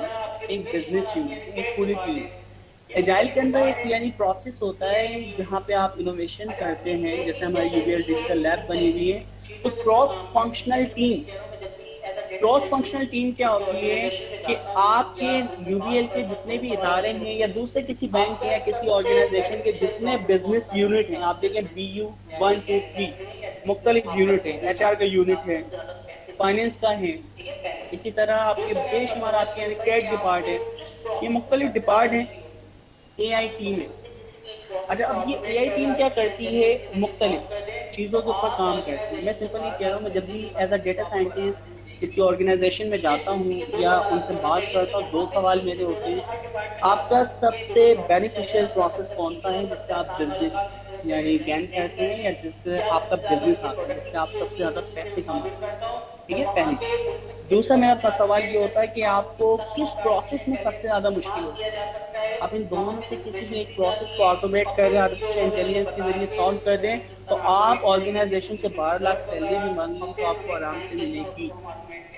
एक बिजनेस यूनिट, एक पूरी टीम। एजाइल के अंदर एक यानी प्रोसेस होता है जहाँ पे आप इनोवेशन करते हैं, जैसे हमारी यूबीएल डिजिटल लैब बनी हुई है, तो cross functional team cross functional team क्या होती है कि आपके यूबीएल के जितने भी इदारे हैं या दूसरे किसी बैंक के या किसी ऑर्गेनाइजेशन के जितने बिजनेस यूनिट हैं, आप देखें BU 1 2 3 मुख्तलिफ यूनिट है, HR का यूनिट है, फाइनेंस का है, इसी तरह आपके बेशुमार आपके यानी क्रेडिट डिपार्ट है, ये मुख्तलिफ डिपार्ट हैं, AI टीम है। अच्छा, अब ये AI टीम क्या करती है, मुख्तलिफ चीज़ों के ऊपर काम करती है। मैं सिंपल ये कह रहा हूँ, मैं जब भी एज अ डेटा साइंटिस्ट किसी ऑर्गेनाइजेशन में जाता हूँ या उनसे बात करता हूँ, 2 सवाल मेरे होते हैं, आपका सबसे बेनिफिशियल प्रोसेस कौन सा है जिससे आप बिजनेस यानी गेन करते हैं या जिससे आपका बिजनेस आता है, जिससे आप सबसे ज़्यादा पैसे कमाते हैं, ठीक है, पहली। दूसरा मेरा सवाल ये होता है कि आपको किस प्रोसेस में सबसे ज़्यादा मुश्किल होती है। आप इन दोनों में से किसी भी एक प्रोसेस को ऑटोमेट कर दें, आर्टिफिशियल इंटेलिजेंस के जरिए सॉल्व कर दें, तो आप ऑर्गेनाइजेशन से 12 लाख सैलरी भी मांगें तो आपको आराम से मिलेगी,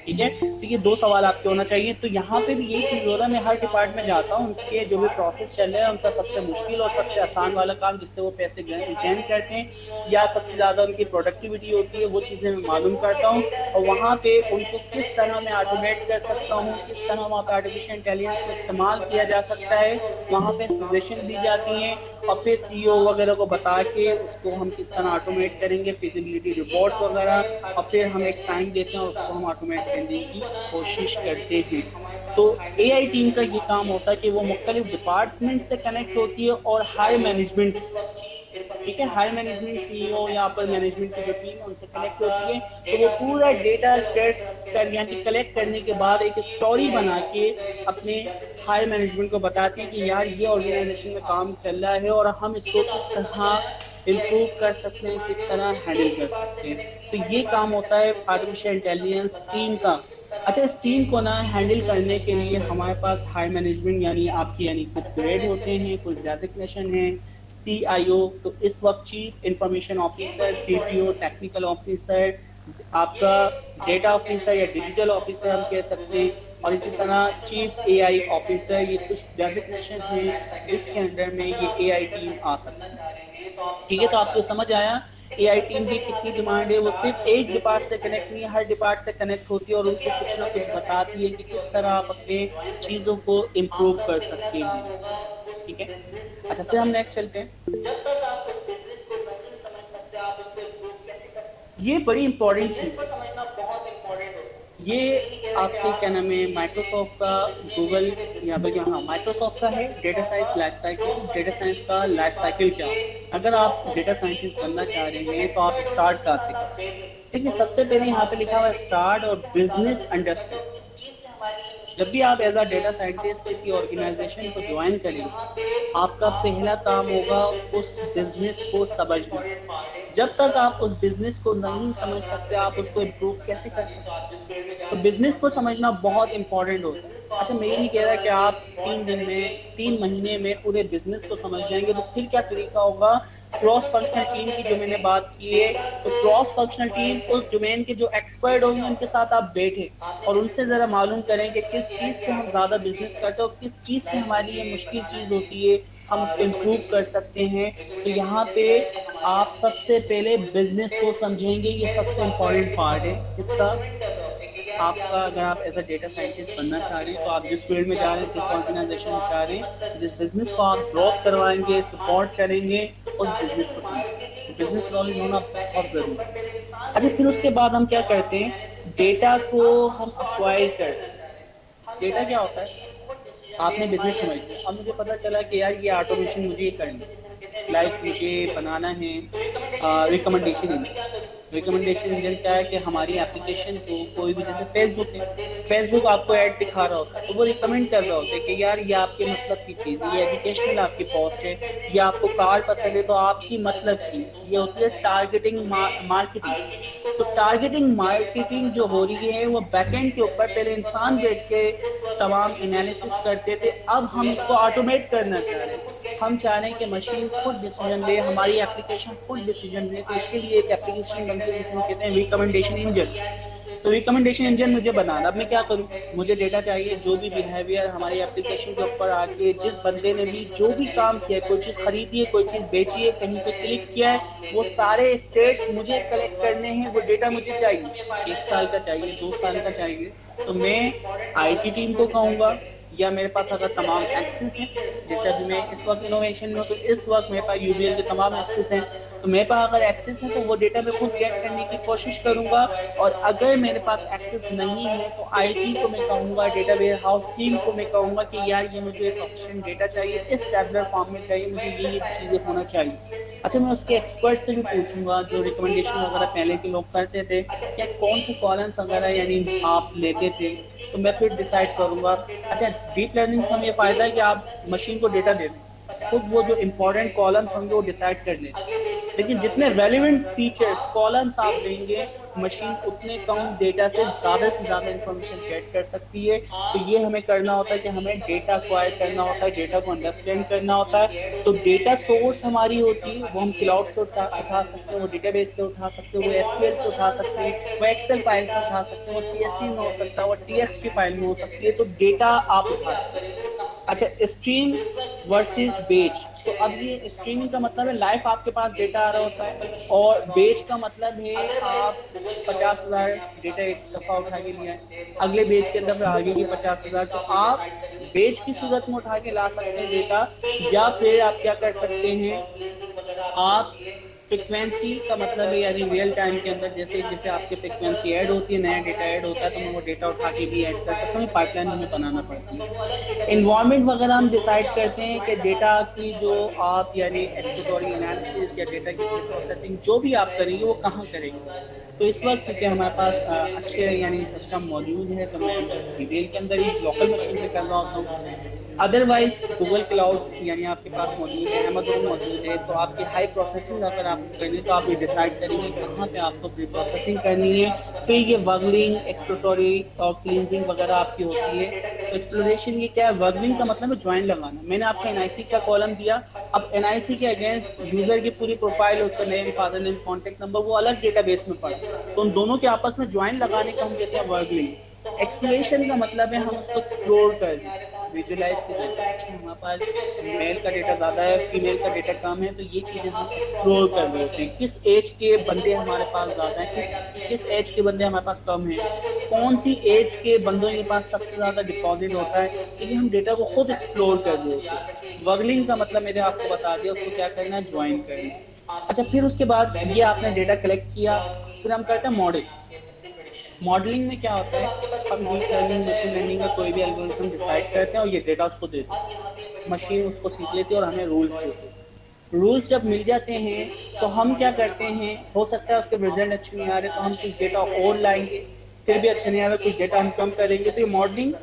ठीक है। तो ये 2 सवाल आपके होना चाहिए। तो यहाँ पे भी यही चीज़ हो रहा है, मैं हर डिपार्टमेंट में जाता हूँ, उनके जो भी प्रोसेस चल रहे हैं उनका सबसे मुश्किल और सबसे आसान वाला काम जिससे वो पैसे गेन करते हैं या सबसे ज़्यादा उनकी प्रोडक्टिविटी होती है, वो चीज़ें मैं मालूम करता हूँ और वहाँ पे उनको किस तरह मैं ऑटोमेट कर सकता हूँ, किस तरह वहाँ पे आर्टिफिशियल इंटेलिजेंस का इस्तेमाल किया जा सकता है, वहाँ पे सजेशन दी जाती हैं और फिर CEO वगैरह को बता के उसको हम किस तरह ऑटोमेट करेंगे, फिजिबिलिटी रिपोर्ट्स वगैरह, और फिर हम एक टाइम देते हैं और उसको हम ऑटोमेट करने की कोशिश करते हैं। तो AI टीम का ये काम होता है कि वो मुख्तलिफ डिपार्टमेंट से कनेक्ट होती है और हाई मैनेजमेंट, ठीक है, हाई मैनेजमेंट CEO या अपर मैनेजमेंट की जो टीम है उनसे कनेक्ट होती है। तो वो पूरा डेटा स्टेट्स यानी कलेक्ट करने के बाद एक स्टोरी बना के अपने हाई मैनेजमेंट को बताती है कि यार ये ऑर्गेनाइजेशन में काम चल रहा है और हम इसको किस तरह इम्प्रूव कर सकते हैं, किस तरह हैंडल कर सकते हैं। तो ये काम होता है आर्टिफिशियल इंटेलिजेंस टीम का। अच्छा, इस टीम को ना हैंडल करने के लिए हमारे पास हाई मैनेजमेंट यानी कुछ ग्रेड होते हैं, कुछ डेजिग्नेशन है, CIO तो इस वक्त chief information officer, CTO technical officer, आपका डेटा ऑफिसर या डिजिटल ऑफिसर हम कह सकते हैं, और इसी तरह चीफ AI ऑफिसर, ये कुछ डेजिग्नेशन है जिसके अंडर में ये AI टीम आ सकती है, ठीक है। तो आपको समझ आया AI टीम की कितनी डिमांड है, वो सिर्फ एक डिपार्ट से कनेक्ट नहीं है, हर डिपार्ट से कनेक्ट होती है और उनको कुछ ना कुछ बताती है कि किस तरह आप अपने चीज़ों को इम्प्रूव कर सकते हैं, ठीक है। अच्छा, फिर हम नेक्स्ट चलते हैं। ये बड़ी इंपॉर्टेंट चीज़ है, ये आपके क्या नाम है माइक्रोसॉफ्ट का, गूगल या बल्कि हाँ माइक्रोसॉफ्ट का है data science life cycle. Data science का लाइफ साइकिल क्या है, अगर आप डेटा साइंटिस्ट बनना चाह रहे हैं तो आप स्टार्ट कहाँ से करें। देखिए, सबसे पहले यहाँ पे लिखा हुआ है स्टार्ट और बिजनेस अंडरस्टैंड। जब भी आप एज अ डेटा साइंटिस्ट किसी ऑर्गेनाइजेशन को ज्वाइन करेंगे, आपका पहला काम होगा उस बिजनेस को समझना। जब तक आप उस बिजनेस को नहीं समझ सकते, आप उसको इम्प्रूव कैसे कर सकते हैं। तो बिजनेस को समझना बहुत इंपॉर्टेंट होता है। अच्छा, मैं ये नहीं कह रहा कि आप 3 दिन में 3 महीने में पूरे बिजनेस को समझ जाएंगे, तो फिर क्या तरीका होगा। क्रॉस फंक्शनल टीम की जो मैंने बात की है, तो क्रॉस फंक्शनल टीम उस डोमेन के जो एक्सपर्ट होंगे उनके साथ आप बैठे और उनसे ज़रा मालूम करें कि किस चीज़ से हम ज़्यादा बिजनेस करते हैं और किस चीज़ से हमारी ये मुश्किल चीज़ होती है, हम उसको इम्प्रूव कर सकते हैं। तो यहाँ पे आप सबसे पहले बिजनेस को समझेंगे, ये सबसे इम्पॉर्टेंट पार्ट है इसका। आपका अगर आप एज अ डेटा साइंटिस्ट बनना चाह रहे हैं, तो आप जिस फील्ड में जा रहे हैं, जिस ऑर्गेनाइजेशन में जा रहे हैं, जिस बिजनेस को आप ग्रोथ करवाएंगे, सपोर्ट करेंगे, उस बिजनेस को समझेंगे। बिजनेस नॉलेज होना बहुत ज़रूरी है। अच्छा, फिर उसके बाद हम क्या करते हैं, डेटा को हम एक्वायर करते हैं। डेटा क्या होता है, आपने बिजनेस समझ लिया, अब मुझे पता चला कि यार ये ऑटोमेशन मुझे ये करनी है, लाइक मुझे बनाना है रिकमेंडेशन इंजन। रिकमेंडेशन इंजन क्या है कि हमारी एप्लीकेशन को कोई भी, जैसे फेसबुक है, फेसबुक आपको ऐड दिखा रहा होता है तो वो रिकमेंड कर रहा होता है कि यार ये आपके मतलब की चीज़ है, ये एजुकेशनल आपकी पोस्ट है, ये आपको कार पसंद है तो आपकी मतलब की, ये होती है टारगेटिंग मार्केटिंग। तो टारगेटिंग मार्केटिंग जो हो रही है वो बैकएंड के ऊपर पहले इंसान बैठ के तमाम एनालिसिस करते थे, अब हम इसको ऑटोमेट करना चाह रहे हैं। हम चाह रहे हैं कि मशीन खुद डिसीजन ले, हमारी एप्लीकेशन खुद डिसीजन ले। तो इसके लिए एक एप्लीकेशन बनती है जिसमें कहते हैं रिकमेंडेशन इंजन। तो रिकमेंडेशन इंजन मुझे बनाना, अब मैं क्या करूँ, मुझे डेटा चाहिए, जो भी बिहेवियर हमारी एप्लीकेशन के ऊपर आके जिस बंदे ने भी जो भी काम किया है, कोई चीज़ खरीदी है, कोई चीज़ बेची है, कहीं पे क्लिक किया है, वो सारे स्टेट्स मुझे कलेक्ट करने हैं, वो डेटा मुझे चाहिए, 1 साल का चाहिए, 2 साल का चाहिए। तो मैं IT टीम को कहूँगा, या मेरे पास अगर तमाम एक्सेस हैं, जैसे अभी मैं इस वक्त इनोवेशन में हूँ, तो इस वक्त मेरे पास UBL के तमाम एक्सेस हैं, तो मेरे पास अगर एक्सेस है तो वो डेटा मैं खुद गेट करने की कोशिश करूंगा। और अगर मेरे पास एक्सेस नहीं है तो IT को मैं कहूँगा, डेटा वेयर हाउस टीम को मैं कहूँगा कि यार ये मुझे सफिशिएंट डेटा चाहिए, इस टैबुलर फॉर्म में चाहिए, मुझे ये चीज़ें होना चाहिए। अच्छा, मैं उसके एक्सपर्ट से भी पूछूंगा, जो रिकमेंडेशन वगैरह पहले के लोग करते थे, या कौन से कॉलम्स वगैरह यानी आप लेते थे, तो मैं फिर डिसाइड करूंगा। अच्छा, डीप लर्निंग से हमें ये फ़ायदा है कि आप मशीन को डेटा दे दें, खुद वो जो इंपॉर्टेंट कॉलम्स होंगे वो डिसाइड कर लें, लेकिन जितने रेलिवेंट फीचर्स कॉलम्स आप देंगे, मशीन उतने कम डेटा से ज़्यादा इंफॉर्मेशन गेट कर सकती है। तो ये हमें करना होता है कि हमें डेटा एक्वायर करना होता है, डेटा को अंडरस्टैंड करना होता है। तो डेटा सोर्स हमारी होती है, वो हम क्लाउड से उठा सकते हैं, वो डेटाबेस से उठा सकते हैं, वो SQL से उठा सकते हैं, वो एक्सेल फाइल से उठा सकते हैं, वो CSV में हो सकता है, वो TXT फाइल में हो सकती है। तो डेटा आप उठा सकते हैं। अच्छा, स्ट्रीम वर्सेस बेच, तो अब ये स्ट्रीमिंग का मतलब है लाइव आपके पास डेटा आ रहा होता है, और बेच का मतलब है आप 50,000 डेटा एक दफ़ा उठा के लिया है, अगले बेच के अंदर आगे भी 50,000, तो आप बेच की सूरत में उठा के ला सकते हैं डेटा। या फिर आप क्या कर सकते हैं, आप फ्रिक्वेंसी का मतलब है यानी रियल टाइम के अंदर जैसे जैसे आपकी फ्रिक्वेंसी ऐड होती है, नया डेटा ऐड होता है, तो मैं वो डेटा उठा के भी ऐड कर सकता हूँ, पाइपलाइन हमें बनाना पड़ती है। इन्वायरमेंट वगैरह हम डिसाइड करते हैं कि डेटा की जो आप यानी एक्सप्लोटरी एनालिसिस या डेटा की प्रोसेसिंग जो भी आप करेंगे वो कहाँ करेंगे। तो इस वक्त क्योंकि हमारे पास अच्छे यानी सिस्टम मौजूद है, तो मैं ईमेल के अंदर ही लोकल मशीन से कर रहा होता हूँ। अदरवाइज गूगल क्लाउड यानी आपके पास मौजूद है, अमेज़न मौजूद है, तो आपकी हाई प्रोसेसिंग अगर आपको करनी है तो आप ये डिसाइड करेंगे कहाँ पे आपको प्री प्रोसेसिंग करनी है। फिर ये वर्गलिंग, एक्सप्लोटरी और क्लींजिंग वगैरह आपकी होती है। तो एक्सप्लोरेशन ये क्या है, वर्गलिंग का मतलब है ज्वाइन लगाना। मैंने आपको NIC का कॉलम दिया, अब NIC के अगेंस्ट यूजर की पूरी प्रोफाइल, उसका name, father name, contact number, वो अलग डेटाबेस में पड़ा, तो उन दोनों के आपस में ज्वाइन लगाने का हम कहते हैं वर्गलिंग। एक्सप्लोरेशन का मतलब है हम उसको एक्सप्लोर कर दें, विजुलाइज करें, हमारे पास मेल का डेटा ज़्यादा है, फीमेल का डेटा कम है, तो ये चीज़ें हम एक्सप्लोर कर रहे होते हैं। किस एज के बंदे हमारे पास ज़्यादा हैं, किस एज के बंदे हमारे पास कम हैं, कौन सी एज के बंदों के पास सबसे ज़्यादा डिपॉजिट होता है, क्योंकि हम डेटा को खुद एक्सप्लोर कर रहे होते हैं। वर्गलिंग का मतलब मैंने आपको बता दिया, उसको क्या करना है, ज्वाइन करना है। अच्छा, फिर उसके बाद ये आपने डेटा कलेक्ट किया, फिर हम करते हैं मॉडल। मॉडलिंग में क्या होता है, हम डीप लर्निंग, मशीन लर्निंग का कोई भी एल्गोरिथम डिसाइड करते हैं और ये डेटा उसको देते हैं, मशीन उसको सीख लेती है और हमें रूल्स देते हैं। रूल्स जब मिल जाते हैं तो हम क्या करते हैं, हो सकता है उसके रिजल्ट अच्छे नहीं आ रहे तो हम कुछ डेटा और लाएंगे, फिर भी अच्छे नहीं आ रहे कुछ डेटा हम कम करेंगे। तो ये मॉडलिंग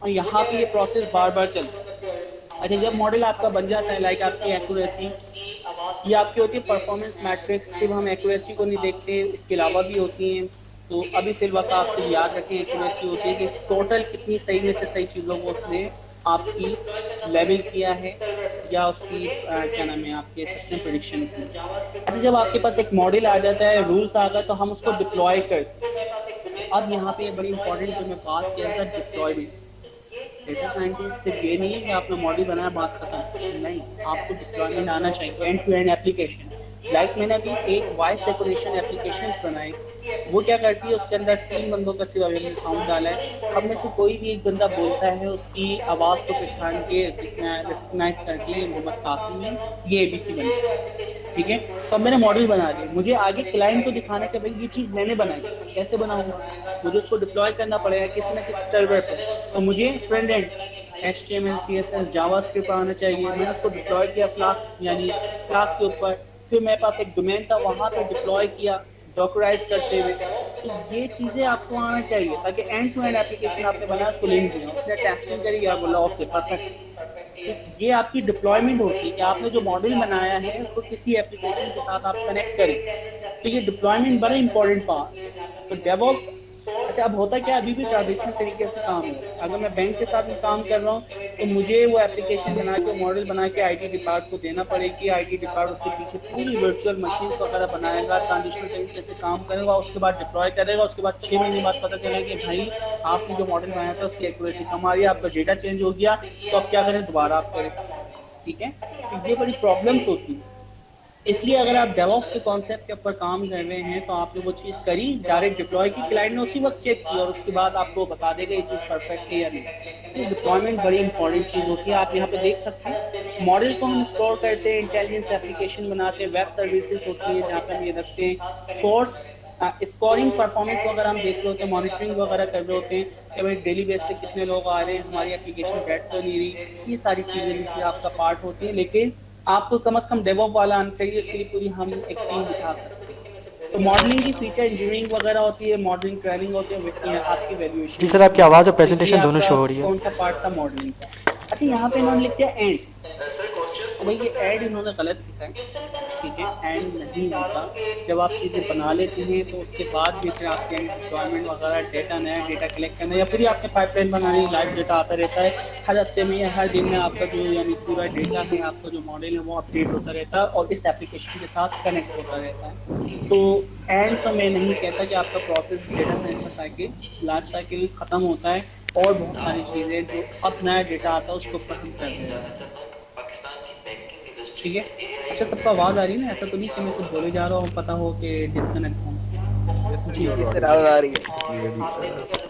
और यहाँ पे ये प्रोसेस बार बार चलता है। अच्छा, जब मॉडल आपका बन जाता है, लाइक आपकी एक्यूरेसी, ये आपकी होती है परफॉर्मेंस मैट्रिक्स। सिर्फ हम एक्यूरेसी को नहीं देखते, इसके अलावा भी होती हैं। तो अभी फिलहाल आपसे याद रखें, एक्यूरेसी होती है कि टोटल कितनी सही में से सही चीज़ों को उसने आपकी लेवल किया है, या उसकी क्या नाम है, आपके सिस्टम प्रेडिक्शन की। अच्छा, जब आपके पास एक मॉडल आ जाता है, रूल्स आ गए, तो हम उसको डिप्लॉय करते हैं। अब यहाँ पे बड़ी इंपॉर्टेंट जो मैं बात किया था, डिप्लॉयमेंट। डेटा साइंटिस्ट सिर्फ ये नहीं है कि आपने मॉडल बनाया बात खत्म, नहीं, आपको डिप्लॉयमेंट आना चाहिए, end to end application. Like मैंने अभी एक वॉइस रिकॉग्निशन एप्लीकेशन बनाई, वो क्या करती है, उसके अंदर 3 बंदों का सिर्फ अवेलेबल काउंट डाला है, हम में से कोई भी एक बंदा बोलता है, उसकी आवाज़ को पहचान के रिकग्नाइज करके ये मोहम्मद कासिम है, ये ABC बन, ठीक है। तो अब मैंने मॉडल बना दिया, मुझे आगे क्लाइंट को दिखाना कि भाई ये चीज़ मैंने बनाई, कैसे बनाऊंगा, मुझे उसको डिप्लॉय करना पड़ेगा किसी न किसी सर्वर पर। तो मुझे front end HTML, CSS, JavaScript आना चाहिए। मैंने उसको डिप्लॉय किया क्लास यानी क्लास के ऊपर, फिर मेरे पास एक डोमेन था, वहाँ पर डिप्लॉय किया डॉकराइज करते हुए। तो ये चीज़ें आपको आना चाहिए ताकि एंड टू एंड एप्लीकेशन आपने बनाया, उसको लिंक दिया, उसने टेस्टिंग करी, आप बोला ओके परफेक्ट। तो ये आपकी डिप्लॉयमेंट होती है कि आपने जो मॉडल बनाया है उसको किसी एप्लीकेशन के साथ आप कनेक्ट करें, तो ये डिप्लॉयमेंट बड़ा इंपॉर्टेंट पार्ट। तो डेवऑप्स अच्छा, अब होता क्या, अभी भी ट्रेडिशनल तरीके से काम है। अगर मैं बैंक के साथ में काम कर रहा हूँ तो मुझे वो एप्लीकेशन बना के, मॉडल बना के आईटी डिपार्ट को देना पड़ेगी। आईटी डिपार्ट उसके पीछे पूरी वर्चुअल मशीन्स वगैरह बनाएगा, ट्रांजिशनल तरीके से काम करेगा, उसके बाद डिप्लॉय करेगा। उसके बाद 6 महीने बाद पता चला कि भाई आपने जो मॉडल बनाया था उसकी एक्यूरेसी कम आ रही है, आपका डेटा चेंज हो गया, तो अब क्या करें, दोबारा आप करें। ठीक है, तो ये बड़ी प्रॉब्लम्स होती है। इसलिए अगर आप डेवऑप्स के कॉन्सेप्ट के ऊपर काम कर रहे हैं तो आपने वो चीज़ करी, डायरेक्ट डिप्लॉय की, क्लाइंट ने उसी वक्त चेक की और उसके बाद आपको बता देगा ये चीज़ परफेक्ट है या नहीं। तो डिप्लॉयमेंट बड़ी इंपॉर्टेंट चीज़ होती है। आप यहाँ पे देख सकते हैं मॉडल को हम स्टोर करते हैं, इंटेलिजेंस एप्लीकेशन बनाते हैं, वेब सर्विसेज होती है जहाँ पे हम ये रखते हैं, सोर्स स्कोरिंग परफॉर्मेंस वगैरह हम देख रहे होते हैं, मॉनिटरिंग वगैरह कर रहे होते हैं कि भाई डेली बेस पे कितने लोग आ रहे हैं, हमारी एप्लीकेशन बैठ तो नहीं रही। ये सारी चीज़ें भी आपका पार्ट होती है, लेकिन आपको कम से कम डेवॉप वाला आना चाहिए। इसके लिए पूरी हम एक टीम बिठा सकते हैं। तो मॉडलिंग की फीचर इंजीनियरिंग वगैरह होती है, मॉडलिंग ट्रेनिंग होती है, आपकी वैल्यूएशन। जी सर, आपकी आवाज़ और तो ये प्रेजेंटेशन दोनों आपका शो हो रही है। कौन सा पार्ट था मॉडलिंग का। अच्छा, यहाँ पे इन्होंने लिख दिया एंड, तो भाई ये ऐड इन्होंने गलत लिखा है। ठीक है, एंड नहीं होता। जब आप चीज़ें बना लेते हैं तो उसके बाद भी फिर आपके डिप्लॉयमेंट वगैरह, डेटा नया डेटा कलेक्ट करना या पूरी आपने पाइपलाइन बनानी, लाइव डेटा आता रहता है हर हफ्ते में या हर दिन में। आपका जो यानी पूरा डेटा है, आपका जो मॉडल है वो अपडेट होता रहता है और इस एप्लीकेशन के साथ कनेक्ट होता रहता है। तो एंड तो मैं नहीं कहता कि आपका प्रोसेस डेटा साइंस का साइकिल, लाइफ साइकिल ख़त्म होता है और बहुत सारी चीज़ें जो अब नया डेटा आता है उसके ऊपर हम कर रहे हैं। ठीक है, अच्छा सबको आवाज़ आ रही है ना, ऐसा तो नहीं कि मैं कुछ बोले जा रहा हूँ पता हो कि डिस्कनेक्ट हूँ। जी जी सर, आवाज आ रही है।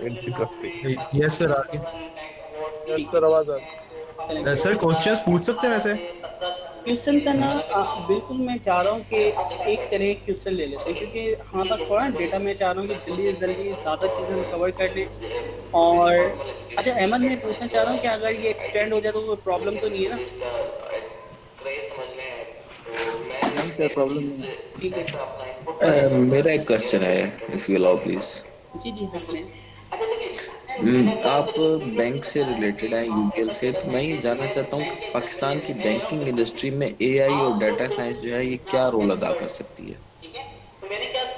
इंटरेस्टिंग। यस सर, आगे। ठीक सर आवाज आ चलेंगे। रही। सर क्वेश्चंस पूछ सकते हैं वैसे? क्वेश्चन का ना बिल्कुल मैं चाह रहा हूँ कि एक तरह एक क्वेश्चन ले लेते हैं, क्योंकि हाँ तक थोड़ा डेटा मैं चाह रहा हूँ कि जल्दी से जल्दी ज़्यादा चीज़ें हम कवर कर लें। और अच्छा अहमद, मैं पूछना चाह रहा हूँ कि अगर ये एक्सटेंड हो जाए तो कोई प्रॉब्लम तो नहीं है ना? नहीं सर, प्रॉब्लम नहीं ठीक है। है। मेरा एक क्वेश्चन है, इफ यू अलाउ प्लीज। जी जी हसनैन। आप बैंक से रिलेटेड हैं, यूपीएल से, तो मैं ये जानना चाहता हूँ कि पाकिस्तान की बैंकिंग इंडस्ट्री में एआई और डाटा साइंस जो है ये क्या रोल अदा कर सकती है?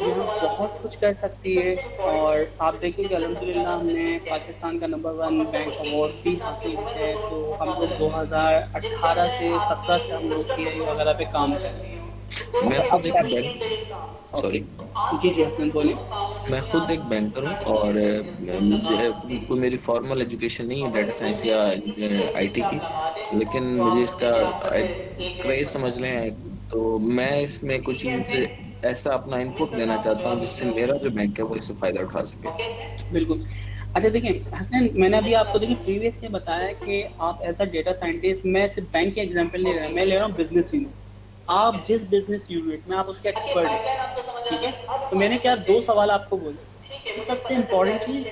यहाँ बहुत कुछ कर सकती है। और आप देखें कि अल्हम्दुलिल्लाह हमने पाकिस्तान का नंबर 1 बैंक अवार्ड भी हासिल किया है। तो हम लोग 2018 से 17 से हम लोग एआई वगैरह पे काम कर रहे हैं। मैं अब खुद एक बैंक सॉरी जी जी हसनैन बोलिए। मैं खुद एक बैंकर हूँ और कोई मेरी फॉर्मल एजुकेशन नहीं है डाटा साइंस या आईटी की, लेकिन मुझे इसका क्रेज समझ लें है, तो मैं इसमें कुछ चीज़ ऐसा अपना इनपुट देना चाहता हूँ जिससे मेरा जो बैंक है वो इससे फ़ायदा उठा सके। बिल्कुल। अच्छा देखिए हसनैन, मैंने अभी आपको देखिए प्रीवियस से बताया कि आप एज अ डेटा साइंटिस्ट, मैं सिर्फ बैंक के एग्जांपल नहीं ले रहा, मैं ले रहा हूँ बिजनेस यूनिट। आप जिस बिजनेस यूनिट में आप उसके एक्सपर्ट हैं, ठीक है, तो मैंने क्या 2 सवाल आपको बोले। सबसे इम्पोर्टेंट चीज़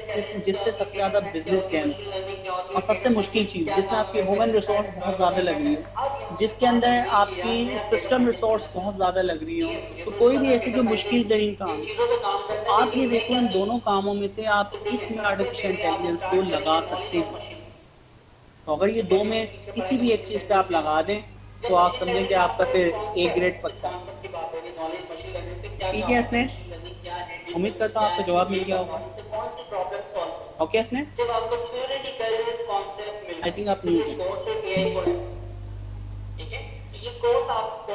जिससे सबसे ज़्यादा बिजनेस गेन और सबसे मुश्किल चीज़ जिसमें आपकी ह्यूमन रिसोर्स बहुत ज़्यादा लग रही है, जिसके अंदर आपकी सिस्टम रिसोर्स बहुत ज़्यादा लग रही हो, तो कोई भी ऐसे जो मुश्किल तरीन काम, आप ये देखो इन दोनों कामों में से आप इसमें आर्टिफिशियल इंटेलिजेंस को लगा सकते हैं। तो अगर ये 2 में किसी भी एक चीज़ पे आप लगा दें तो आप समझें कि आपका फिर ए ग्रेड पक्का। ठीक है स्नेह, उम्मीद करता हूँ आपको जवाब मिल गया होगा। ओके स्नेह, आई थिंक आप न्यू हैं।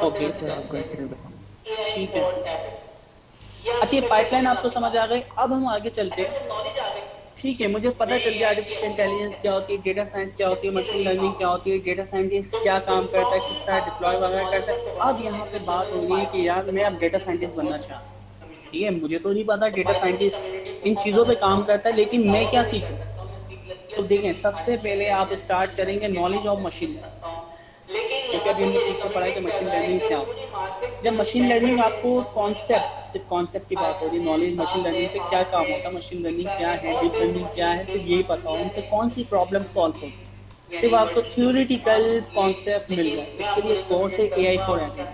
ओके ठीक है। अच्छा ये पाइपलाइन आपको समझ आ गई। अब हम आगे चलते हैं। ठीक है, मुझे पता चल गया आर्टिफिशियल इंटेलिजेंस क्या होती है, डेटा साइंस क्या होती है, मशीन लर्निंग क्या होती है, डेटा साइंटिस्ट क्या काम करता है, किस तरह डिप्लॉय वगैरह करता है। अब यहाँ पे बात हो रही है कि यार मैं अब डेटा साइंटिस्ट बनना चाहता हूँ। ठीक है, मुझे तो नहीं पता डेटा साइंटिस्ट इन चीज़ों पे काम करता है, लेकिन मैं क्या सीखूँ। तो देखें, सबसे पहले आप स्टार्ट करेंगे नॉलेज ऑफ मशीन लर्निंग, क्योंकि अभी हमने पीछे पढ़ा है कि मशीन लर्निंग क्या होती है। जब मशीन लर्निंग आपको कॉन्सेप्ट, सिर्फ कॉन्सेप्ट की बात हो रही है, नॉलेज मशीन लर्निंग पे क्या काम होता है, मशीन लर्निंग क्या है, डीप लर्निंग क्या है, सिर्फ यही पता हो, उनसे कौन सी प्रॉब्लम सॉल्व होगी, सिर्फ आपको थ्योरेटिकल कॉन्सेप्ट मिल जाए। इसके लिए कोर्स है AI फॉर एवरीवन।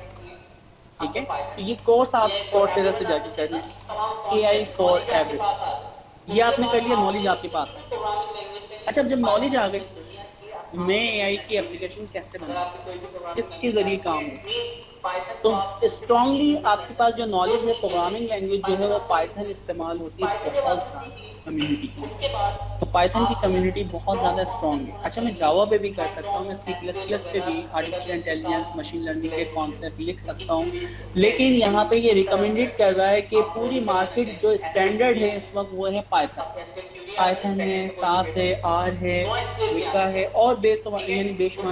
ठीक है, तो ये कोर्स आप कोर्सेरा से जाके कर लें, AI फॉर एवरीवन। ये आपने कर लिया, नॉलेज आपके पास है। अच्छा, जब नॉलेज आ गई, मैं AI की एप्लीकेशन कैसे बनाऊँ, किसके ज़रिए काम हो, तो स्ट्रांगली आपके पास जो नॉलेज है प्रोग्रामिंग लैंग्वेज जो है वो पाइथन इस्तेमाल होती है बहुत ज़्यादा कम्युनिटी की। तो पाइथन की कम्युनिटी बहुत ज़्यादा स्ट्रांग है। अच्छा, मैं जावा पे भी कर सकता हूँ, मैं C++ पे भी आर्टिफिशियल इंटेलिजेंस मशीन लर्निंग के कॉन्सेप्ट लिख सकता हूँ, लेकिन यहाँ पे ये रिकमेंडेड कर रहा है कि पूरी मार्केट जो स्टैंडर्ड है इस वक्त वो है पाइथन है, सास है, आर है, विका है और बेशुमार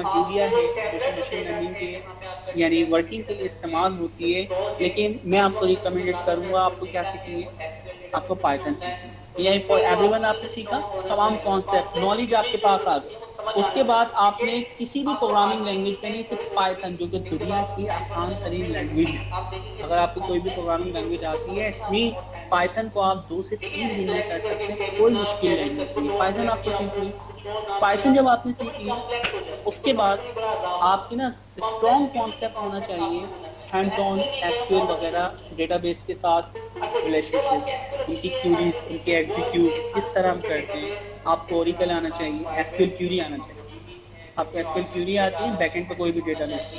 जूलिया है जो कि मशीन लर्निंग के यानी वर्किंग के लिए इस्तेमाल होती है। लेकिन मैं आपको रिकमेंडेड करूँगा, आपको क्या सीखनी है, आपको पाइथन सीखनी है। यानी फॉर एवरीवन आपने सीखा, तमाम कॉन्सेप्ट नॉलेज आपके पास आ गई। उसके बाद आपने किसी भी प्रोग्रामिंग लैंग्वेज पे नहीं, सिर्फ पाइथन जो कि दुनिया की आसान तरीन लैंग्वेज है। अगर आपको कोई भी प्रोग्रामिंग लैंग्वेज आती है इसमें पाइथन को आप 2 से 3 दिन में कर सकते हैं, कोई मुश्किल लैंग्वेज नहीं। पाइथन आपको सीख ली, पाइथन जब आपने सीख ली उसके बाद आपकी ना स्ट्रॉन्ग कॉन्सेप्ट होना चाहिए हैंड्स ऑन एसक्यूएल वगैरह डेटाबेस के साथ रिलेशनशिप, उनकी क्यूरीज, उनके एग्जीक्यूट किस तरह हम करते हैं। आपको ओरेकल आना चाहिए, एसक्यूएल क्यूरी आना चाहिए। आपको एसक्यूएल क्यूरी आती है, बैकएंड पे कोई भी डेटाबेस,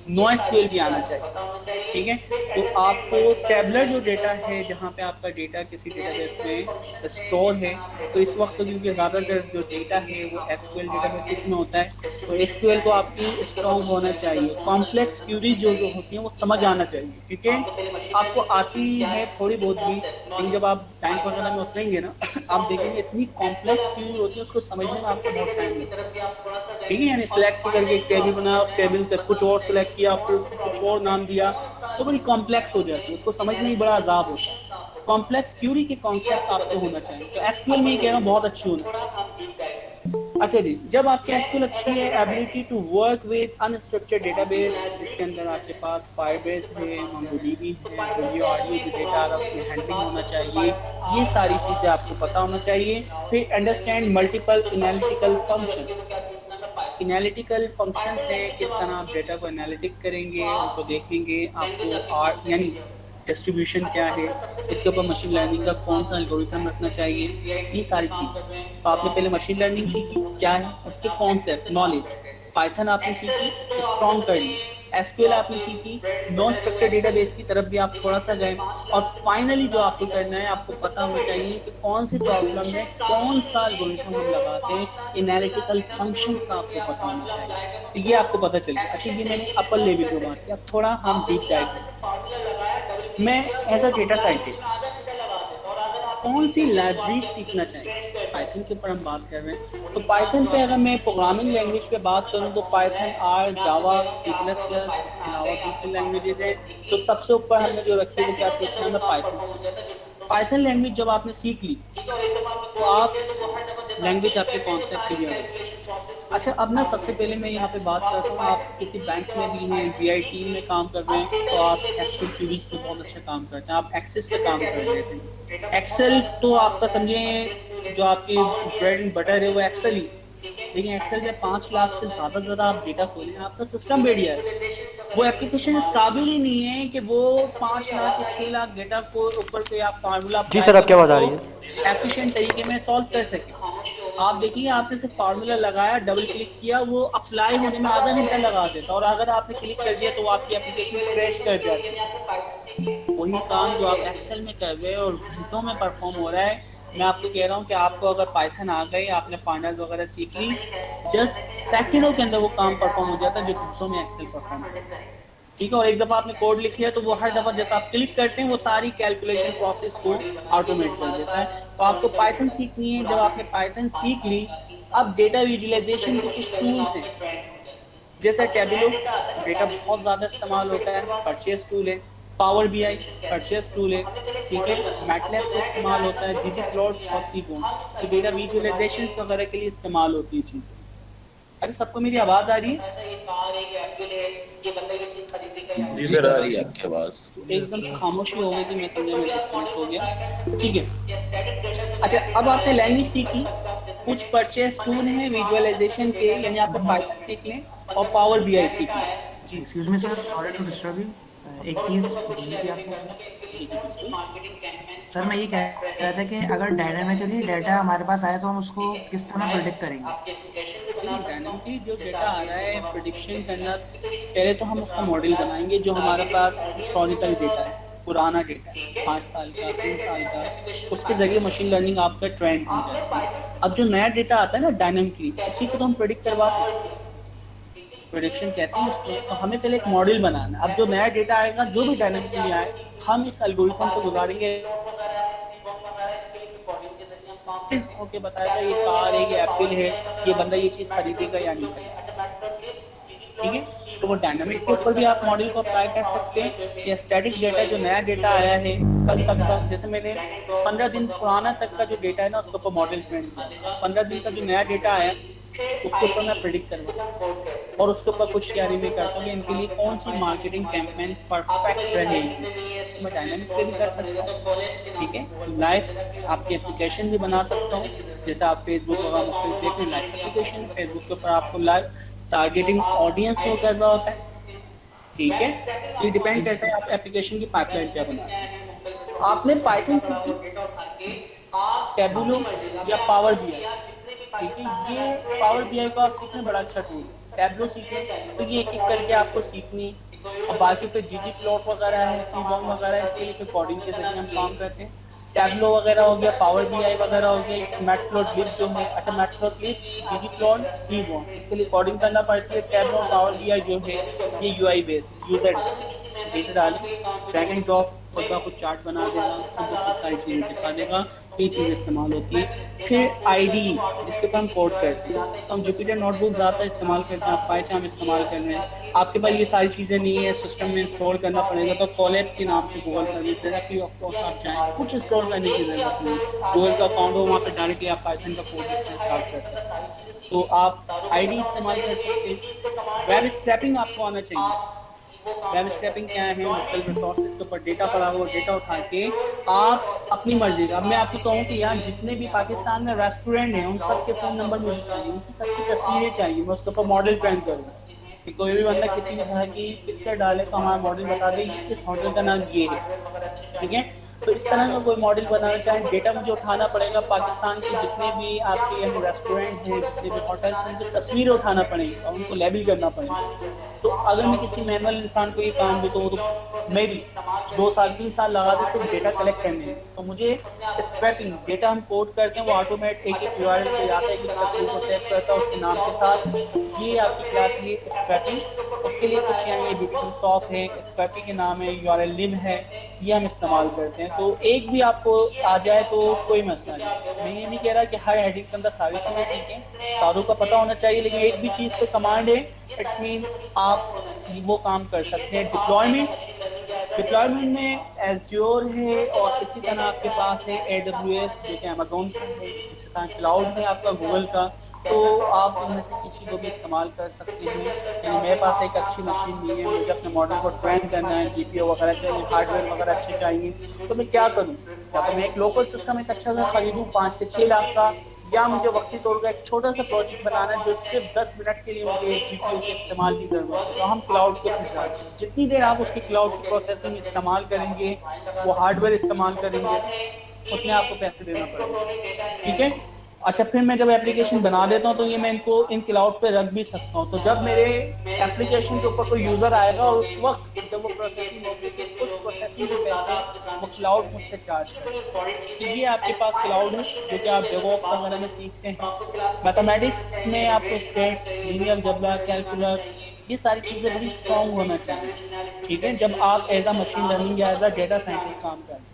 नो एसक्यूएल भी आना चाहिए, ठीक है। तो आपको टेबलर जो डेटा है जहाँ पे आपका डेटा किसी डेटाबेस में स्टोर है, तो इस वक्त क्योंकि ज़्यादातर जो डेटा है वो एसक्यूएल डेटाबेस में होता है, तो एसक्यूएल को आपकी स्ट्रॉन्ग होना चाहिए। कॉम्प्लेक्स क्यूरी जो होती है वो समझ आना चाहिए, ठीक है। आपको आती है थोड़ी बहुत भी, लेकिन जब आप बैंक वगैरह में उतरेंगे ना आप देखेंगे इतनी कॉम्प्लेक्स क्यूरी होती है, उसको समझने में आपको बहुत टाइम लगता है, ठीक है। यानी सिलेक्ट करके एक टेबल बनाया, उस टेबल से कुछ और सिलेक्ट किया, फिर कुछ और नाम दिया, तो बड़ी कॉम्प्लेक्स हो जाती है, उसको समझने में बड़ा अजाब होता है। कॉम्प्लेक्स क्यूरी के कॉन्सेप्ट आपको होना चाहिए, तो एसक्यूएल में कह रहा हूँ बहुत अच्छी होनी चाहिए। अच्छा जी, जब आपकी एसक्यूएल अच्छी है, ability to work with unstructured database जिसके अंदर आपके पास फायरबेस है, मोंगोडीबी है, वीडियो ऑडियो जो डेटा उसकी हैंडलिंग होना चाहिए, ये सारी चीज़ें आपको पता होना चाहिए। फिर understand multiple analytical function, analytical function है किस तरह आप डेटा को एनालिटिक करेंगे, उनको देखेंगे, आपको आर यानी डिस्ट्रीब्यूशन क्या है, इसके ऊपर मशीन लर्निंग का कौन सा एल्गोरिथम रखना चाहिए, ये सारी चीज़ें। तो आपने पहले मशीन लर्निंग सीखी क्या है, उसके कॉन्सेप्ट नॉलेज, पाइथन आपने सीखी, स्ट्रॉन्ग कर ली, एसक्यूएल आपने सीखी, नॉन स्ट्रक्चर्ड डेटाबेस की तरफ भी आप थोड़ा सा गए, और फाइनली जो आपको करना है, आपको पता होना चाहिए कि कौन सी प्रॉब्लम में कौन सा एल्गोरिथम हम लगाते हैं, एनालिटिकल फंक्शंस का आपको पता होना चाहिए। तो ये आपको पता चलेगा। अच्छा, ये मैंने अपर लेवल पे बात किया, थोड़ा हम डीप डाइव करें। मैं एज अ डेटा साइंटिस्ट कौन सी लाइब्रेरी सीखना चाहिए, पाइथन के ऊपर हम बात कर रहे हैं। तो पाइथन पे अगर मैं प्रोग्रामिंग लैंग्वेज पे बात करूँ तो पाइथन, आर, जावा, C++, इसके अलावा दूसरी लैंग्वेजेज है। तो सबसे ऊपर हमने जो रखी है क्या सीखना है, पाइथन। पाइथन लैंग्वेज जब आपने सीख ली तो आप लैंग्वेज आपके कॉन्सेप्ट क्लियर हो। अच्छा, अब ना सबसे पहले मैं यहाँ पे बात करता हूँ, आप किसी बैंक में भी हैं, VI टीम में काम कर रहे हैं, तो आप एक्सेल क्यूरीज पे बहुत अच्छा काम करते हैं, आप एक्सेस पे काम कर रहे थे। एक्सेल तो आपका समझे जो आपकी ब्रेड एंड बटर है वो एक्सेल ही, लेकिन एक्सेल में 5 लाख से ज़्यादा आप डेटा खोलें, आपका सिस्टम बढ़िया है, वो एप्लीकेशन इस काबिल ही नहीं है कि वो 5 लाख या 6 लाख डेटा को ऊपर कोई आप फार्मूला जी सर, आपकी आवाज़ आ रही है। एफिशिएंट तरीके में सॉल्व कर सके। आप देखिए, आपने सिर्फ फार्मूला लगाया, डबल क्लिक किया, वो अप्लाई होने में आधा घंटा लगा देता, और अगर आपने क्लिक कर दिया तो आपकी एप्लीकेशन क्रैश कर जाती है। वही काम जो आप एक्सेल में कर रहे हैं और घंटों में परफॉर्म हो रहा है, मैं आपको कह रहा हूँ कि आपको अगर पाइथन आ गई, आपने फाइनल्स वगैरह सीख ली, जस्ट सेकंडों के अंदर वो काम परफॉर्म हो जाता है जो घंटों में एक्सेल परफॉर्म करता है, ठीक है। और एक दफ़ा आपने कोड लिख लिया तो वो हर दफ़ा जैसा आप क्लिक करते हैं वो सारी कैलकुलेशन प्रोसेस को ऑटोमेट कर देता है। तो आपको पाइथन सीखनी है। जब आपने पाइथन सीख ली, अब डेटा विजुअलाइजेशन के कुछ टूल्स हैं, जैसे टेबलो, डेटा बहुत ज़्यादा इस्तेमाल होता है, परचेस टूल है, पावर BI परचेस टूल है, ठीक है, मैटलैब का इस्तेमाल होता है, ggplot और सीबोन, तो डेटा विजुअलाइजेशन वगैरह के लिए इस्तेमाल होती है चीज़ें। अरे सबको मेरी आवाज़ आ रही है? जी सर, आ रही है आपकी आवाज़। एकदम खामोशी हो गई थी, मैं समझा मैं डिस्कनेक्ट हो गया, ठीक है। अच्छा, अब आपने लैंग्वेज सीखी, कुछ परचेस टूल हैं विजुअलाइजेशन के, यानी आपको पाइथन सीख लें और पावर BI सीख लें। जी, excuse me sir, sorry to disturb you. एक चीज़ बोलनी थी आपको। जी, जी, बिल्कुल। सर मैं ये कह रहा था कि अगर डायनामिकली डाटा हमारे पास आए तो हम उसको किस तरह प्रिडिक्ट करेंगे? देखिए डायनामिकली जो डेटा आ रहा है प्रिडिक्शन करना, पहले तो हम उसका मॉडल बनाएंगे जो हमारे पास हिस्टोरिकल डेटा है, पुराना डेटा है 5 साल का 3 साल का, उसके ज़रिए मशीन लर्निंग आपका ट्रेंड हो जाती है। अब जो नया डेटा आता है ना डायनामिकली, उसी को तो हम प्रिडिक्ट करवाते हैं, प्रिडिक्शन कहते हैं उसको। तो हमें पहले एक मॉडल बनाना है। अब जो नया डेटा आएगा जो भी डायनामिकली आए, हम इस एल्गोरिथम को गुजारेंगे ओके बताएगा ये कार है, ये एप्पल है, ये बंदा ये चीज़ खरीदेगा या नहीं खरीदेगा, ठीक है। तो वो डायनामिक के ऊपर भी आप मॉडल को अप्लाई कर सकते हैं, या स्टैटिक डेटा जो नया डेटा आया है कल तक का, जैसे मैंने 15 दिन पुराना तक का जो डेटा है ना उसके ऊपर मॉडल ट्रेंड किया, 15 दिन का जो नया डेटा आया उसके ऊपर मैं प्रेडिक्ट करूँगा और उसके ऊपर कुछ तैयारी भी करता हूँ कि इनके लिए कौन सी मार्केटिंग कैंपेन परफेक्ट रहेगी, तो मैं डायनामिक पे भी कर सकता हूँ, ठीक है। लाइव आपकी एप्लीकेशन भी बना सकता हूँ, जैसे आप फेसबुक वगैरह मुख्तलिफ देख रहे हैं, लाइव एप्लीकेशन फेसबुक के ऊपर आपको लाइव टारगेटिंग ऑडियंस को करना होता है, ठीक है। ये डिपेंड करता है आप एप्लीकेशन की पाइपलाइन क्या बना रहे हैं। आपने पाइथन सीखी, टेबुलो या पावर बीआई, ठीक है, ये पावर बीआई को आप सीखना बड़ा अच्छा टूल है। टैबलो सीखने तो ये एक एक करके आपको सीखनी, और बाकी फिर जीजी प्लॉट वगैरह है, सीबॉन वगैरह है, इसके लिए फिर कोडिंग के जरिए हम काम करते हैं। टैबलो वगैरह हो गया, पावर बीआई वगैरह हो गया, मैटप्लॉटलिब जो है, अच्छा मैटप्लॉटलिब, जीजी प्लॉट, सीबॉन, इसके लिए कोडिंग करना पड़ती है। टैबलो और पावर बीआई जो है ये यूआई बेस्ड, यूजर डेटा डालें, ड्रैग एंड ड्रॉप उसका कुछ चार्ट बना देगा, सबको बहुत सारी चीज़ें दिखा देगा, ये चीज़ इस्तेमाल होती है। फिर आईडी जिसके ऊपर हम कोड करते हैं, तो हम जुपिटर नोटबुक ज़्यादा इस्तेमाल करते हैं, आप पाइथन इस्तेमाल कर रहे हैं, आपके पास ये सारी चीज़ें नहीं है, सिस्टम में इंस्टॉल करना पड़ेगा, तो कॉलेब के नाम से गूगल सर्विस देना, फ्री ऑफ कॉस्ट आप चाहें कुछ इंस्टॉल करने की ज़रूरत नहीं, गूगल का अकाउंट हो वहाँ पर डायरेक्टली आप पाइथन का कोड स्टार्ट कर सकते हैं। तो आप आईडी इस्तेमाल कर सकते हैं। वेब स्क्रैपिंग आपको आना चाहिए। वेब स्क्रैपिंग क्या है, मुख्तलिफ रिसोर्सेज के ऊपर डेटा पड़ा हुआ, डेटा उठा के आप अपनी मर्जी का, अब मैं आपको कहूँ कि यार जितने भी पाकिस्तान में रेस्टोरेंट हैं उन सब के फ़ोन नंबर मुझे चाहिए, उनकी सबकी तस्वीरें चाहिए, मैं उसके ऊपर मॉडल ट्रेन करूँ कि कोई भी बंदा किसी भी तरह की पिक्चर डाले तो हमारा मॉडल बता दे इस होटल का नाम ये है, ठीक है। तो इस तरह का कोई मॉडल बनाना चाहें, डेटा मुझे उठाना पड़ेगा पाकिस्तान के जितने भी आपके यहाँ रेस्टोरेंट हैं, जितने भी होटल्स हैं, उनकी तस्वीरें उठाना पड़ेगी और उनको लेबल करना पड़ेगा। तो अगर मैं किसी मैनुअल इंसान को ये काम दूँ तो मैं भी 2 साल 3 साल लगा दे सिर्फ डेटा कलेक्ट करने में, तो मुझे स्क्रैपिंग डेटा हम कोड करते हैं वो ऑटोमेट एक एक URL पे जाता है कि तस्वीर को सेव करता है उसके नाम के साथ, ये आपकी क्लास की स्क्रैपिंग, उसके लिए कुछ यहाँ ब्यूटीफुल सॉफ्ट है, स्क्रैपिंग के नाम है, URL लिब है, ये हम इस्तेमाल करते हैं। तो एक भी आपको आ जाए तो कोई मसला नहीं, मैं ये नहीं कह रहा कि हर हेडिंग के अंदर सारी चीज़ें ठीक हैं, सारों का पता होना चाहिए, लेकिन एक भी चीज़ पे कमांड है, इट मीन आप वो काम कर सकते हैं। डिप्लॉयमेंट में एज़्योर है और इसी तरह आपके पास है AWS जो कि अमेज़ॉन का है, इसी तरह क्लाउड है आपका गूगल का, तो आप इनमें से किसी को भी इस्तेमाल कर सकते हैं। यानी मेरे पास एक अच्छी मशीन नहीं है, मुझे अपने मॉडल को ट्रेन करना है, GPU वगैरह चाहिए, हार्डवेयर वगैरह अच्छे चाहिए, तो मैं क्या करूँ, या तो मैं एक लोकल सिस्टम एक अच्छा सा खरीदूँ 5 से 6 लाख का, या मुझे वक्ती तौर पर एक छोटा सा प्रोजेक्ट बनाना है जो सिर्फ 10 मिनट के लिए मुझे GPU के इस्तेमाल की ज़रूरत है, तो हम क्लाउड के थ्रू जाते हैं। जितनी देर आप उसकी क्लाउड की प्रोसेसिंग इस्तेमाल करेंगे, वो हार्डवेयर इस्तेमाल करेंगे, उतने आपको पैसे देना पड़ेगा, ठीक है। अच्छा फिर मैं जब एप्लीकेशन बना देता हूँ तो ये मैं इनको इन क्लाउड पे रख भी सकता हूँ, तो जब मेरे एप्लीकेशन के ऊपर कोई यूज़र आएगा और उस वक्त जब वो प्रोसेसिंग होगी तो उस प्रोसेसिंग के पैसे वो क्लाउड मुझसे चार्ज करेगा। तो ये आपके पास क्लाउड है जो कि आप डेवऑप्स वगैरह में सीखते हैं। मैथमेटिक्स में आपको स्टेट्स, लीनियर अलजेब्रा, कैलकुलस, ये सारी चीज़ें बड़ी स्ट्रॉन्ग होना चाहिए, ठीक है, जब आप एज आ मशीन लर्निंग या एज आ डेटा साइंटिस्ट काम करें।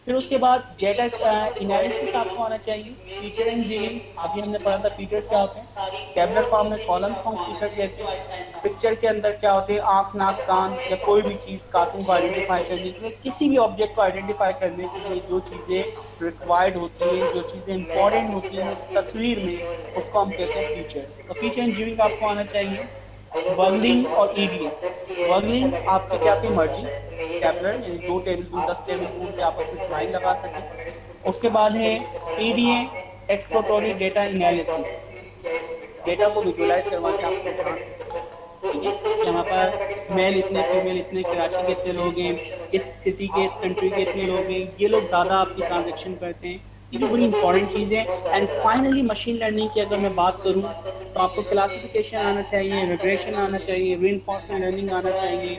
फिर उसके बाद डेटा एनालिसिस आपको आना चाहिए, फीचर इंजीनियरिंग, अभी हमने पढ़ा था फीचर्स क्या होते हैं, टेबलर फॉर्म में कॉलम फॉर्म फीचर कहते हैं, पिक्चर के अंदर क्या होते हैं, आँख नाक कान या कोई भी चीज़ कासिम को आइडेंटिफाई करने के लिए, किसी भी ऑब्जेक्ट को आइडेंटिफाई करने के लिए जो चीज़ें रिक्वायर्ड होती हैं, जो चीज़ें इंपॉर्टेंट होती हैं इस तस्वीर में, उसको हम कहते हैं फीचर्स। तो फीचर इंजीनियरिंग आपको आना चाहिए। बगलिंग और EDA, बगलिंग आपकी क्या आपकी मर्जी, टैबलर यानी 2 टेबल टूल 10 टेबल टूल के आपस में ज्वाइन लगा सकें। उसके बाद है EDA, exploratory data analysis, data को विजुअलाइज करवा के आपको बना सकते हैं, ठीक ठीक है, कि हमारे पास मेल इतने, फीमेल इतने, कराची के इतने लोग हैं, इस सिटी के, इस कंट्री के इतने लोग हैं, ये लोग ज़्यादा आपकी ट्रांजेक्शन करते हैं। ये भी बड़ी इंपॉर्टेंट चीज़ है। एंड फाइनली मशीन लर्निंग की अगर मैं बात करूँ तो आपको क्लासिफिकेशन आना चाहिए, रिग्रेशन आना चाहिए, रीइंफोर्समेंट लर्निंग आना चाहिए,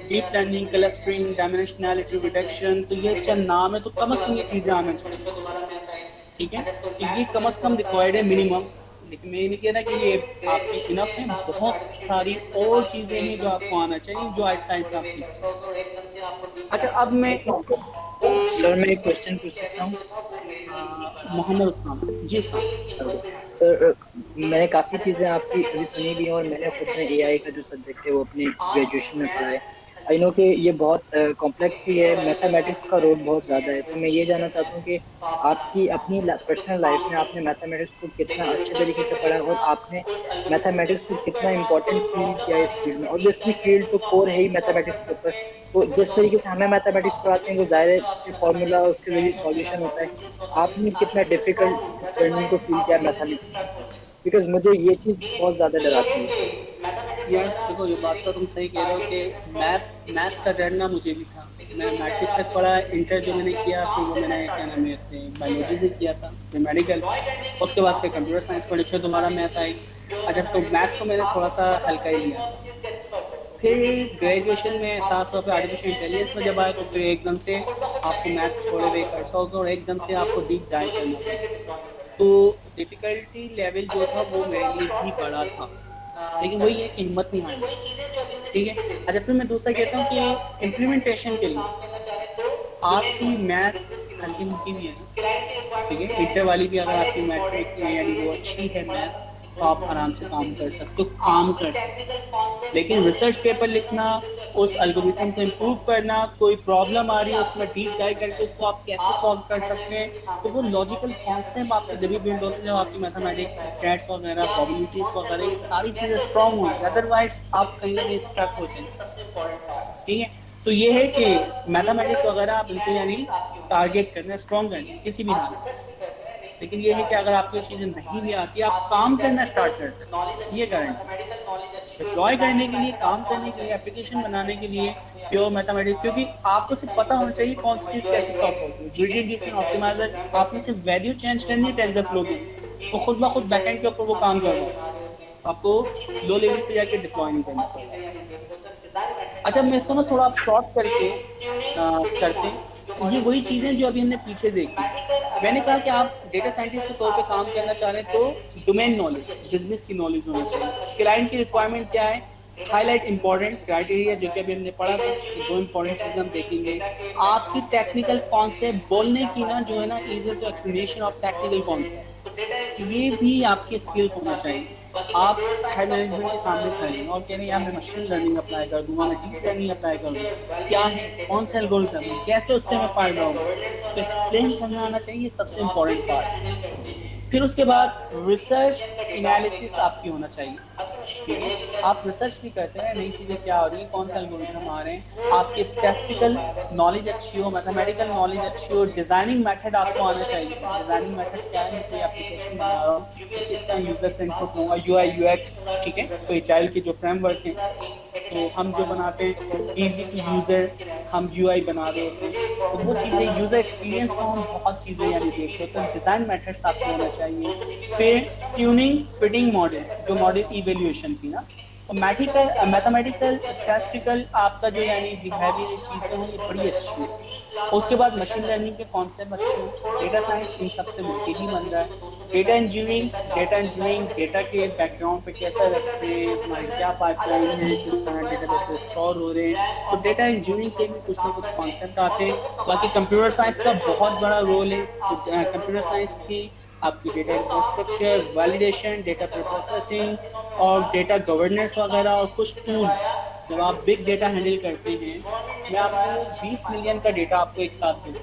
deep learning, clustering, dimensionality reduction. तो ये चंद नाम है, तो कम से कम ये चीज़ें आना चाहिए, ठीक है। तो ये कम से कम रिक्वायर्ड है मिनिमम। लेकिन मैं ये नहीं कह रहा कि ये आपकी इनफ है, बहुत सारी और चीज़ें हैं जो आपको आना चाहिए, जो आहिस्ता आहिस्ता आप सीख सकते हैं। अच्छा, अब मैं इसको सर मैं एक क्वेश्चन पूछ सकता हूँ? मोहम्मद उस्मान जी सर। सर मैंने काफ़ी चीज़ें आपकी अभी सुनी भी हैं और मैंने खुद में एआई का जो सब्जेक्ट है वो अपनी ग्रेजुएशन में पढ़ा है। आई नो कि ये बहुत कॉम्प्लेक्स भी है, मैथमेटिक्स का रोल बहुत ज़्यादा है। तो मैं ये जानना चाहता हूँ कि आपकी अपनी पर्सनल लाइफ में आपने मैथमेटिक्स को कितना अच्छे तरीके से पढ़ा और आपने मैथमेटिक्स को कितना इंपॉर्टेंट फील किया इस फील्ड में। ऑब्वियसली फील्ड तो कोर है ही मैथमेटिक्स के ऊपर, तो जिस तरीके से हमें मैथमेटिक्स पढ़ाते हैं वो ज़ाहिर से फार्मूला उसके जरिए सॉल्यूशन होता है। आपने कितना डिफिकल्ट लर्निंग को फील किया मैथमेटिक्स, बिकॉज मुझे ये चीज़ बहुत ज़्यादा डराती है। यार देखो, ये बात तो तुम सही कह रहे हो कि मैथ्स का डरना मुझे भी था। मैंने मैट्रिक तक पढ़ा, इंटर जो मैंने किया फिर वो मैंने क्या नाम है इससे बायोलॉजी से किया था, फिर मेडिकल, उसके बाद फिर कंप्यूटर साइंस पढ़ी, फिर दोबारा मैथ आई। अच्छा, तो मैथ को मैंने थोड़ा सा हल्का ही लिया। फिर ग्रेजुएशन में साथ साथ आर्टिफिशियल इंटेलिजेंस में जब आया तो फिर एकदम से आपको मैथ छोड़े हुए एक अर्सा होगा और एकदम से आपको डीप डाइव करना पड़ेगा। तो डिफ़िकल्टी लेवल जो था वो मेरे लिए भी बड़ा था, लेकिन वही है कि हिम्मत नहीं हारनी, ठीक है। अच्छा, फिर मैं दूसरा कहता हूँ कि इम्प्लीमेंटेशन के लिए आपकी मैथ्स हल्की मुल्की भी है ना, ठीक है। इंटर वाली भी अगर आपकी मैट्रिक यानी वो अच्छी है मैथ, तो आप आराम से काम कर सकते हो, काम कर सकते हो। लेकिन रिसर्च पेपर लिखना, उस एल्गोरिथम को इम्प्रूव करना, कोई प्रॉब्लम आ रही है उसमें डीप डाइव करके उसको आप कैसे सॉल्व कर सकते हैं, तो वो लॉजिकल कॉन्सेप्ट आपके जब भी बिल्ड होते हैं जब आपकी मैथमेटिक्स, स्टैट्स वगैरह, प्रोबेबिलिटीज वगैरह, ये सारी चीज़ें स्ट्रॉन्ग होंगी। अदरवाइज आप कहीं ना कहीं स्ट्रक हो जाएंगे, ठीक है। तो ये है कि मैथमेटिक्स वगैरह आप इनको यानी टारगेट करना, स्ट्रॉन्ग करना किसी भी हाल में। लेकिन ये है कि अगर आपको ये चीज़ें नहीं भी आती, आप काम करना स्टार्ट कर सकते हैं, ये गारंटी। डिप्लॉय करने के लिए, काम करने के लिए, एप्लीकेशन बनाने के लिए प्योर मैथमेटिक्स, क्योंकि आपको सिर्फ पता होना चाहिए कौन सी चीज़ कैसे सॉल्व होती है। जीडीडीसी ऑप्टिमाइजर, आपने सिर्फ वैल्यू चेंज करनी है टेंसरफ्लो की, वो खुद ब खुद बैकएंड के ऊपर वो काम कर रहा है, आपको लो लेवल से जाके डिप्लॉय नहीं करना पड़ेगा। अच्छा, मैं इसको ना थोड़ा आप शॉर्ट करके करते हैं। ये वही चीज़ें जो अभी हमने पीछे देखी। मैंने कहा कि आप डेटा साइंटिस्ट के तौर पे काम करना चाह रहे हैं तो डोमेन नॉलेज, बिजनेस की नॉलेज होनी चाहिए। क्लाइंट की रिक्वायरमेंट क्या है, हाईलाइट इंपॉर्टेंट क्राइटेरिया जो कि अभी हमने पढ़ा था, दो इंपॉर्टेंट चीज़ें हम देखेंगे। आपकी टेक्निकल कॉन्सेप्ट बोलने की ना जो है ना, is to explanation of technical concept, ये भी आपकी स्किल्स होना चाहिए। आप हाई मैनेजमेंट के सामने खड़े हैं और कह रहे हैं यार मैं मशीन लर्निंग अप्लाई कर दूंगा, मैं डीप लर्निंग अप्लाई कर दूंगा, क्या है, कौन सा एल्गोरिथम है, कैसे उससे मैं फायदा होगा, तो एक्सप्लेन करना आना चाहिए, सबसे इम्पोर्टेंट पार्ट है। फिर उसके बाद रिसर्च एनालिसिस आपकी होना चाहिए, ठीक है। आप रिसर्च भी करते हैं नई चीज़ें क्या हो रही हैं, कौन सा एल्गोरिथम आ रहे हैं, आपकी स्टैटिस्टिकल नॉलेज अच्छी हो, मैथमेटिकल नॉलेज अच्छी हो, डिज़ाइनिंग मेथड आपको आना चाहिए। डिज़ाइनिंग मेथड क्या है, मैं कोई एप्लीकेशन बना रहा हूँ तो किस तरह यूज़र से इनपुट लूँगा, यूआई यूएक्स, ठीक है। तो एजाइल के जो फ्रेमवर्क हैं, तो हम जो बनाते हैं ईजी टू यूज़र, हम यूआई बना रहे होते हैं, तो वो चीज़ें यूज़र एक्सपीरियंस को हम बहुत चीज़ें यानी देखते हैं, तो डिज़ाइन मेथड्स आपको होना चाहिए। फिर ट्यूनिंग, फिटिंग मॉडल, जो मॉडल इवेल्यूएशन की ना, और मैथमेटिकल स्टैटिस्टिकल आपका जो यानी बिहेवियर चीज़ें हैं ये बड़ी अच्छी है। उसके बाद मशीन लर्निंग के कॉन्सेप्ट अच्छे हो, डेटा साइंस इन सबसे मिलके ही बन रहा है। डेटा इंजीनियरिंग डेटा के बैकग्राउंड पे कैसा रखते हैं, हमारी क्या पाइपलाइन है, किस तरह डेटाबेस स्टोर हो रहे हैं, तो डेटा इंजीनियरिंग के भी कुछ ना कुछ कॉन्सेप्ट आते हैं। बाकी कंप्यूटर साइंस का बहुत बड़ा रोल है, तो कंप्यूटर साइंस की आपकी data infrastructure, validation, data processing और डेटा गवर्नेंस वगैरह, और कुछ टूल जब आप बिग डेटा हैंडल करते हैं, मैं आपको 20 मिलियन का डेटा आपको एक साथ दूँ,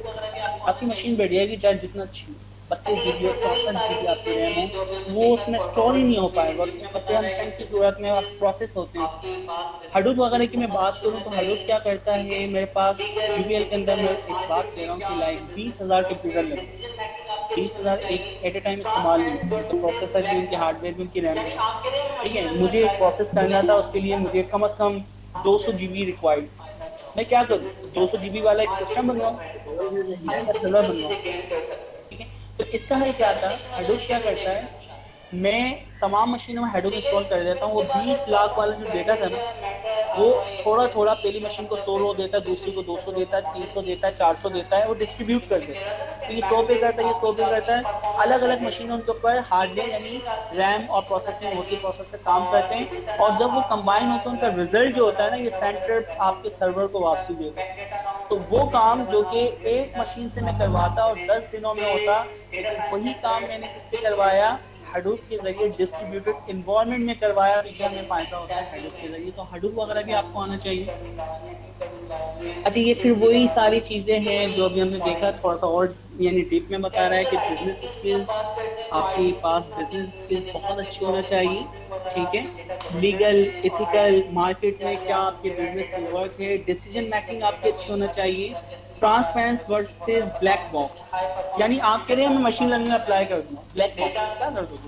आपकी मशीन बैठ जाएगी चाहे जितना अच्छी हो, 32 GB और 64 GB आपकी रैम हो, वो उसमें स्टोर ही नहीं हो पाएगा, उसमें पत्ते हम चंक की सूरत में प्रोसेस होते हैं। हडूप वगैरह की मैं बात करूँ तो हडूप क्या करता है, मेरे पास UVL के अंदर मैं एक बात कह रहा हूँ कि लाइक 20,000 कंप्यूटर लगे, 20,000 एक एट ए टाइम इस्तेमाल नहीं होते, तो प्रोसेसर भी उनकी, हार्डवेयर भी उनकी, रैम भी, ठीक है। मुझे प्रोसेस करना था, उसके लिए मुझे कम से कम 200 GB रिक्वायर्ड। मैं क्या करूँ, 200 GB वाला एक सिस्टम बनवाऊँ, सर्वर बनवाऊँ, ठीक है। तो इसका है क्या था, हडूप क्या करता है, मैं तमाम मशीनों में हडूप इंस्टॉल कर देता हूँ। वो 20 लाख वाला जो डेटा था ना, वो थोड़ा थोड़ा पहली मशीन को 100 देता है, दूसरी को 200 देता है, 300 देता है, 400 देता है, वो डिस्ट्रीब्यूट कर देता है। तो ये 100 पे करता है, ये 100 पे करता है। अलग अलग मशीनों के ऊपर हार्डवेयर यानी रैम और प्रोसेसिंग होती है, प्रोसेसर काम करते हैं, और जब वो कंबाइन होते हैं उनका रिजल्ट जो होता है ना, ये सेंटर आपके सर्वर को वापसी देता है। तो वो काम जो कि एक मशीन से मैं करवाता और 10 दिनों में होता, लेकिन वही काम मैंने किससे करवाया, हडूप के जरिए डिस्ट्रीब्यूटेड इन्वायरमेंट में करवाया। पीछे हमें फायदा होता है हडूप के जरिए, तो हडूप वगैरह भी आपको आना चाहिए। अच्छा, ये फिर वही सारी चीज़ें हैं जो अभी हमने देखा, थोड़ा सा और यानी डीप में बता रहा है कि बिजनेस स्किल्स, आपके पास बिजनेस स्किल्स बहुत अच्छी होना चाहिए, ठीक है। लीगल, एथिकल, मार्केट में क्या आपके बिजनेस में वर्क है, डिसीजन मेकिंग आपकी अच्छी होना चाहिए, ट्रांसपेरेंस वर्सेस ब्लैक बॉक्स। यानी आप कह रहे हैं मैं मशीन लर्निंग अप्लाई कर दूँगा, ब्लैक बॉक्स क्या कर दूँगा,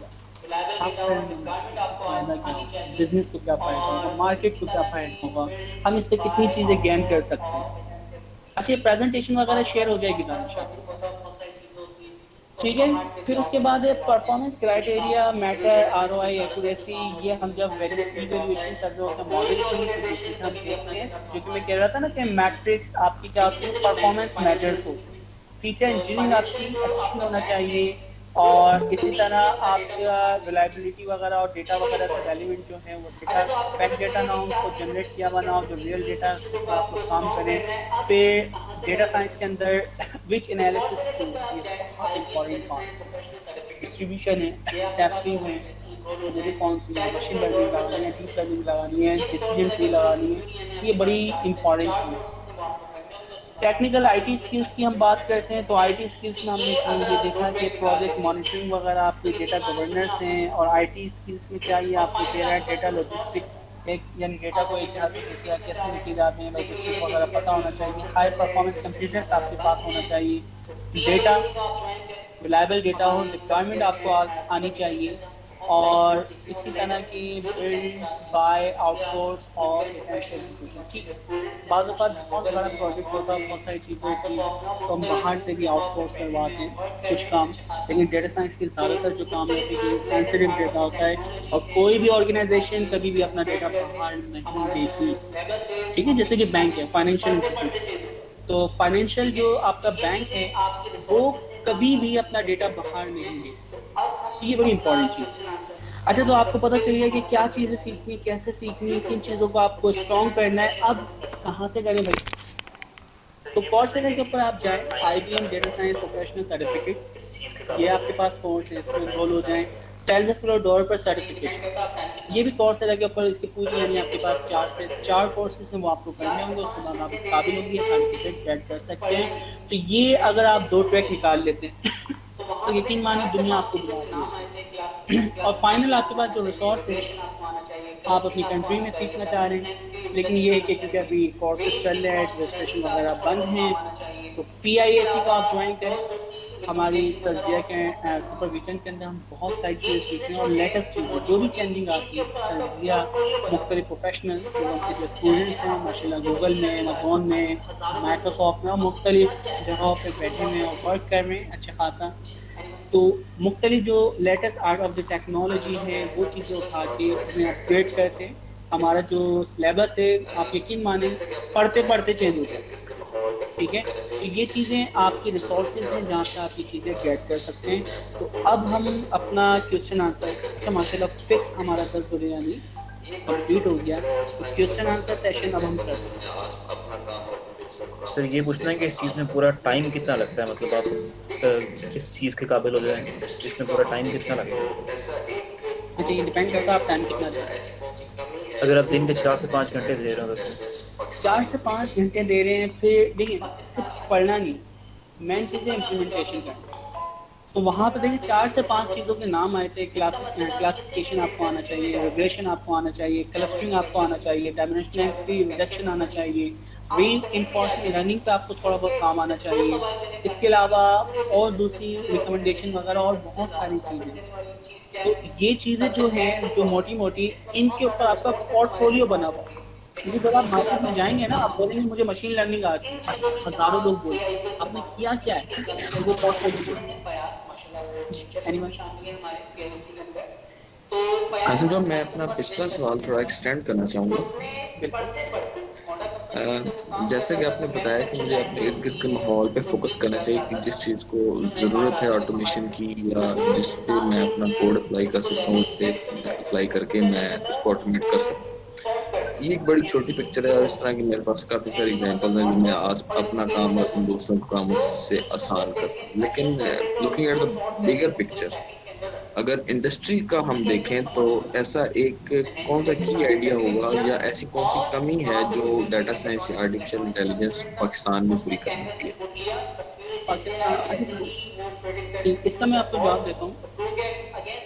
बिजनेस को क्या फायदा होगा, मार्केट को क्या फायदा होगा, हम इससे कितनी चीज़ें गेन कर सकते हैं। अच्छा, ये प्रेजेंटेशन वगैरह शेयर हो जाएगी दानिश, ठीक है। फिर उसके बाद है performance criteria, matter, ROI, accuracy. ये हम जब इवैल्यूएशन कर रहे होते हैं मॉडल की, तो जिससे हम देखते हैं, जो कि मैं कह रहा था ना कि मैट्रिक्स आपकी क्या होती है, परफॉर्मेंस मैटर्स हो, फीचर इंजीनियरिंग आपकी अच्छी होना चाहिए, और इसी तरह आपका रिलायबिलिटी वगैरह और डेटा वगैरह का एलिमेंट जो है वो डेटा फैक्ट डेटा ना हो, उसको जनरेट किया हुआ ना हो, जो रियल डेटा आप लोग काम करें। फिर डेटा साइंस के अंदर विच एनालिसिस बहुत इंपॉर्टेंट पार्ट, डिस्ट्रीब्यूशन है, टेस्टिंग है, तो मुझे कौन सी मशीन लर्निंग लगानी है, डीप लर्निंग लगानी है, डिसीजन ट्री लगानी है, ये बड़ी इंपॉर्टेंट है। टेक्निकल आईटी स्किल्स की हम बात करते हैं, तो आईटी स्किल्स में हमने ये देखा कि प्रोजेक्ट मॉनिटरिंग वगैरह आपके डेटा गवर्नेंस हैं, और आईटी स्किल्स में क्या ये आपको कह रहा है डेटा लॉजिस्टिक एक, यानी डेटा को एक जगह से दूसरी जगह कैसे लेके जाते हैं, लॉजिस्टिक वगैरह पता होना चाहिए, हाई परफॉर्मेंस कंप्यूटर्स आपके पास होना चाहिए, डेटा रिलायबल डेटा हो, रिक्वायरमेंट आपको आनी चाहिए, और इसी तरह की बिल्ड, बाय, आउटसोर्स और एग्जीक्यूशन, ठीक है। बाज़ औक़ात बहुत बड़ा प्रोजेक्ट होता है, बहुत सारी चीज़ें होती हैं, तो हम बाहर से भी आउटसोर्स करवाते हैं कुछ काम, लेकिन डेटा साइंस के ज़्यादातर जो काम होते हैं सेंसिटिव डेटा होता है, और कोई भी ऑर्गेनाइजेशन कभी भी अपना डेटा बाहर नहीं देती, ठीक है। जैसे कि बैंक है, फाइनेंशियल इंस्टीट्यूट, तो फाइनेंशियल जो आपका बैंक है वो कभी भी अपना डेटा बाहर नहीं देता, ये बड़ी इंपॉर्टेंट चीज़ है। अच्छा, तो आपको पता चल गया कि क्या चीज़ें सीखनी, कैसे सीखनी, किन चीज़ों को आपको स्ट्रॉन्ग करना है। अब कहाँ से करें भाई, तो कोर्सेरा के ऊपर आप जाएँ, IBM data science professional certificate, ये आपके पास कोर्स है, इसमें एनरोल हो जाएँ। टेल्सफ्लोर पर सर्टिफिकेशन, ये भी कोर्सेरा के ऊपर, इसकी पूरी यानी आपके पास 4 कोर्सेज हैं, वो आपको करने होंगे, उसके बाद आप इस काबिल होंगे, सर्टिफिकेट गेट कर सकते हैं। तो ये अगर आप 2 ट्रैक निकाल लेते हैं तो यकीन मानिए दुनिया आपको बुलाती है। और फाइनल आपके पास जो रिसोर्स है, आप अपनी कंट्री में सीखना चाह रहे हैं, लेकिन ये है कि क्योंकि अभी कोर्सेज चल रहे हैं, रजिस्ट्रेशन वगैरह बंद हैं, तो PIAC को आप ज्वाइन करें। हमारी सर्जिया के सुपरविजन के अंदर हम बहुत सारी चीज़ें सीखते हैं, और लेटेस्ट चीज़ें जो भी चेंजिंग आती है, सर्जिया मुख्तलिफ प्रोफेशनल जो स्टूडेंट्स हैं माशाल्लाह गूगल में, अमेज़ॉन में, माइक्रोसॉफ्ट में, और मुख्तलिफ जगहों पे बैठे हुए हैं और वर्क कर रहे हैं अच्छा खासा। तो मुख्तलिफ जो latest art of the technology है वो चीज़ें उठा के उसमें अपग्रेड करते हैं। हमारा जो सिलेबस है आप यकीन मानें पढ़ते पढ़ते चेंज हो जाए, ठीक है। तो ये चीज़ें आपकी रिसोर्सेज हैं जहाँ से आप ये चीज़ें गेट कर सकते हैं। तो अब हम अपना क्वेश्चन आंसर, अच्छा माशाल्लाह फिक्स हमारा 10 बजे यानी कंप्लीट हो गया, तो क्वेश्चन आंसर सेशन अब हम कर सकते हैं। सर ये पूछना है कि इस चीज़ में पूरा टाइम कितना लगता है, मतलब आप किस चीज़ के काबिल हो जाएंगे, इसमें पूरा टाइम कितना लगता है? अच्छा, ये डिपेंड करता है आप टाइम कितना दे रहे हैं। अगर आप दिन के 4 से 5 घंटे दे रहे हो तो 4 से 5 घंटे दे रहे हैं, फिर देखिए सिर्फ पढ़ना नहीं, मेन चीज़ है इम्प्लीमेंटेशन करना। तो वहाँ पे देखिए 4 से 5 चीज़ों के नाम आए थे। क्लासिफिकेशन आपको आना चाहिए, रिग्रेशन आपको आना चाहिए, क्लस्टरिंग आपको आना चाहिए, डायमेंशनलिटी रिडक्शन आना चाहिए, री रनिंग पे आपको थोड़ा बहुत काम आना चाहिए। इसके अलावा और दूसरी रिकमेंडेशन वगैरह और बहुत सारी चीज़ें। तो ये चीज़ें जो हैं, जो मोटी-मोटी, इनके ऊपर आपका पोर्टफोलियो बना हुआ है। क्योंकि जब आप मार्केट में जाएँगे ना, आप बोलेंगे मुझे मशीन लर्निंग आती है, हज़ारों लोग बोलते हैं, आपने किया क्या है? तो वो पोर्टफोलियो जी, एनीवन? कासिम साहब, मैं अपना पिछला सवाल थोड़ा एक्सटेंड करना चाहूँगा। जैसे कि आपने बताया कि मुझे अपने इर्द गिर्द के माहौल पे फोकस करना चाहिए कि जिस चीज़ को ज़रूरत है ऑटोमेशन की या जिस पे मैं अपना कोड अप्लाई कर सकता हूँ, उस पे अप्लाई करके मैं उसको ऑटोमेट कर सकता हूँ। ये एक बड़ी छोटी पिक्चर है और इस तरह की मेरे पास काफ़ी सारी एग्जांपल हैं जो मैं आज अपना काम और अपने दोस्तों का काम उससे आसान करता हूँ। लेकिन looking at the bigger picture, अगर इंडस्ट्री का हम देखें तो ऐसा एक कौन सा की आइडिया होगा या ऐसी कौन सी कमी है जो डाटा साइंस या आर्टिफिशियल इंटेलिजेंस पाकिस्तान में पूरी कर सकती है? इसका मैं आपको जवाब देता हूँ।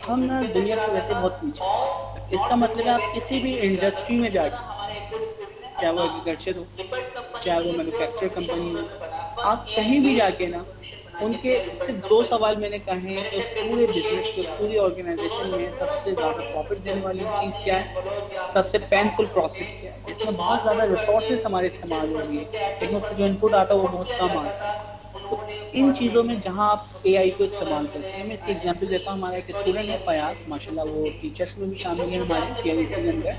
हम ना दुनिया से वैसे बहुत पीछे हैं। इसका मतलब है आप किसी भी इंडस्ट्री में जाके, चाहे वो एग्रीकल्चर हो, चाहे वो मैन्युफैक्चर कंपनी हो, आप कहीं भी जाके ना उनके सिर्फ 2 सवाल मैंने कहे हैं कि उस पूरे बिजनेस के, उस पूरी ऑर्गेनाइजेशन में सबसे ज़्यादा प्रॉफिट देने वाली चीज़ क्या है, सबसे पेनफुल प्रोसेस क्या है, जिसमें बहुत ज़्यादा रिसोर्सेज हमारे इस्तेमाल हो रही है, लेकिन उससे जो इनपुट आता है वो बहुत कम आता है। तो इन चीज़ों में जहाँ आप एआई को इस्तेमाल करते हैं, मैं इसकी एग्जांपल देता हूँ। हमारा एक स्टूडेंट है फयाज़, माशाल्लाह वो टीचर्स में भी शामिल है हमारे पीआईसी के अंदर।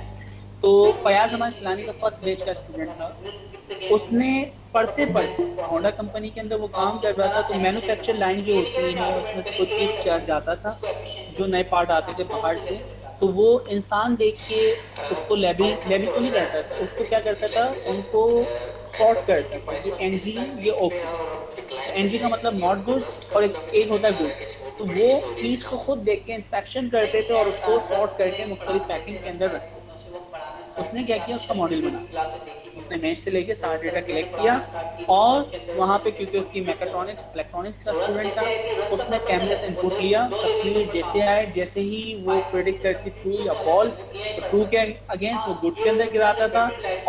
तो फयाज़ हमारे सैलानी का फर्स्ट बैच का स्टूडेंट था। उसने पढ़ते होंडा कंपनी के अंदर वो काम कर रहा था, तो मैन्युफैक्चर लाइन जो होती है उसमें से कुछ चीज़ जाता था, जो नए पार्ट आते थे बाहर से, तो वो इंसान देख के उसको लेबलिंग तो नहीं करता था, उसको क्या करता था, उनको सॉर्ट करता था कि एनजी ये ओके, एनजी का मतलब नॉट गुड और एक होता है गुड। तो वो चीज़ को खुद देख के इंस्पेक्शन करते थे और उसको सॉर्ट करके मुख्तलिफ पैकिंग के अंदर रखते थे। उसने क्या किया, उसका मॉडल बना, उसने मैच से लेके सारा डेटा कलेक्ट किया और वहाँ पे, क्योंकि उसकी मैकेट्रॉनिक्स इलेक्ट्रॉनिक्स का स्टूडेंट था, उसने कैमरे से इनपुट लिया, तस्वीर जैसे आए, जैसे ही वो प्रेडिक्ट करती ट्रू या फॉल्स, तो ट्रू के अगेंस्ट वो गुड के अंदर गिराता था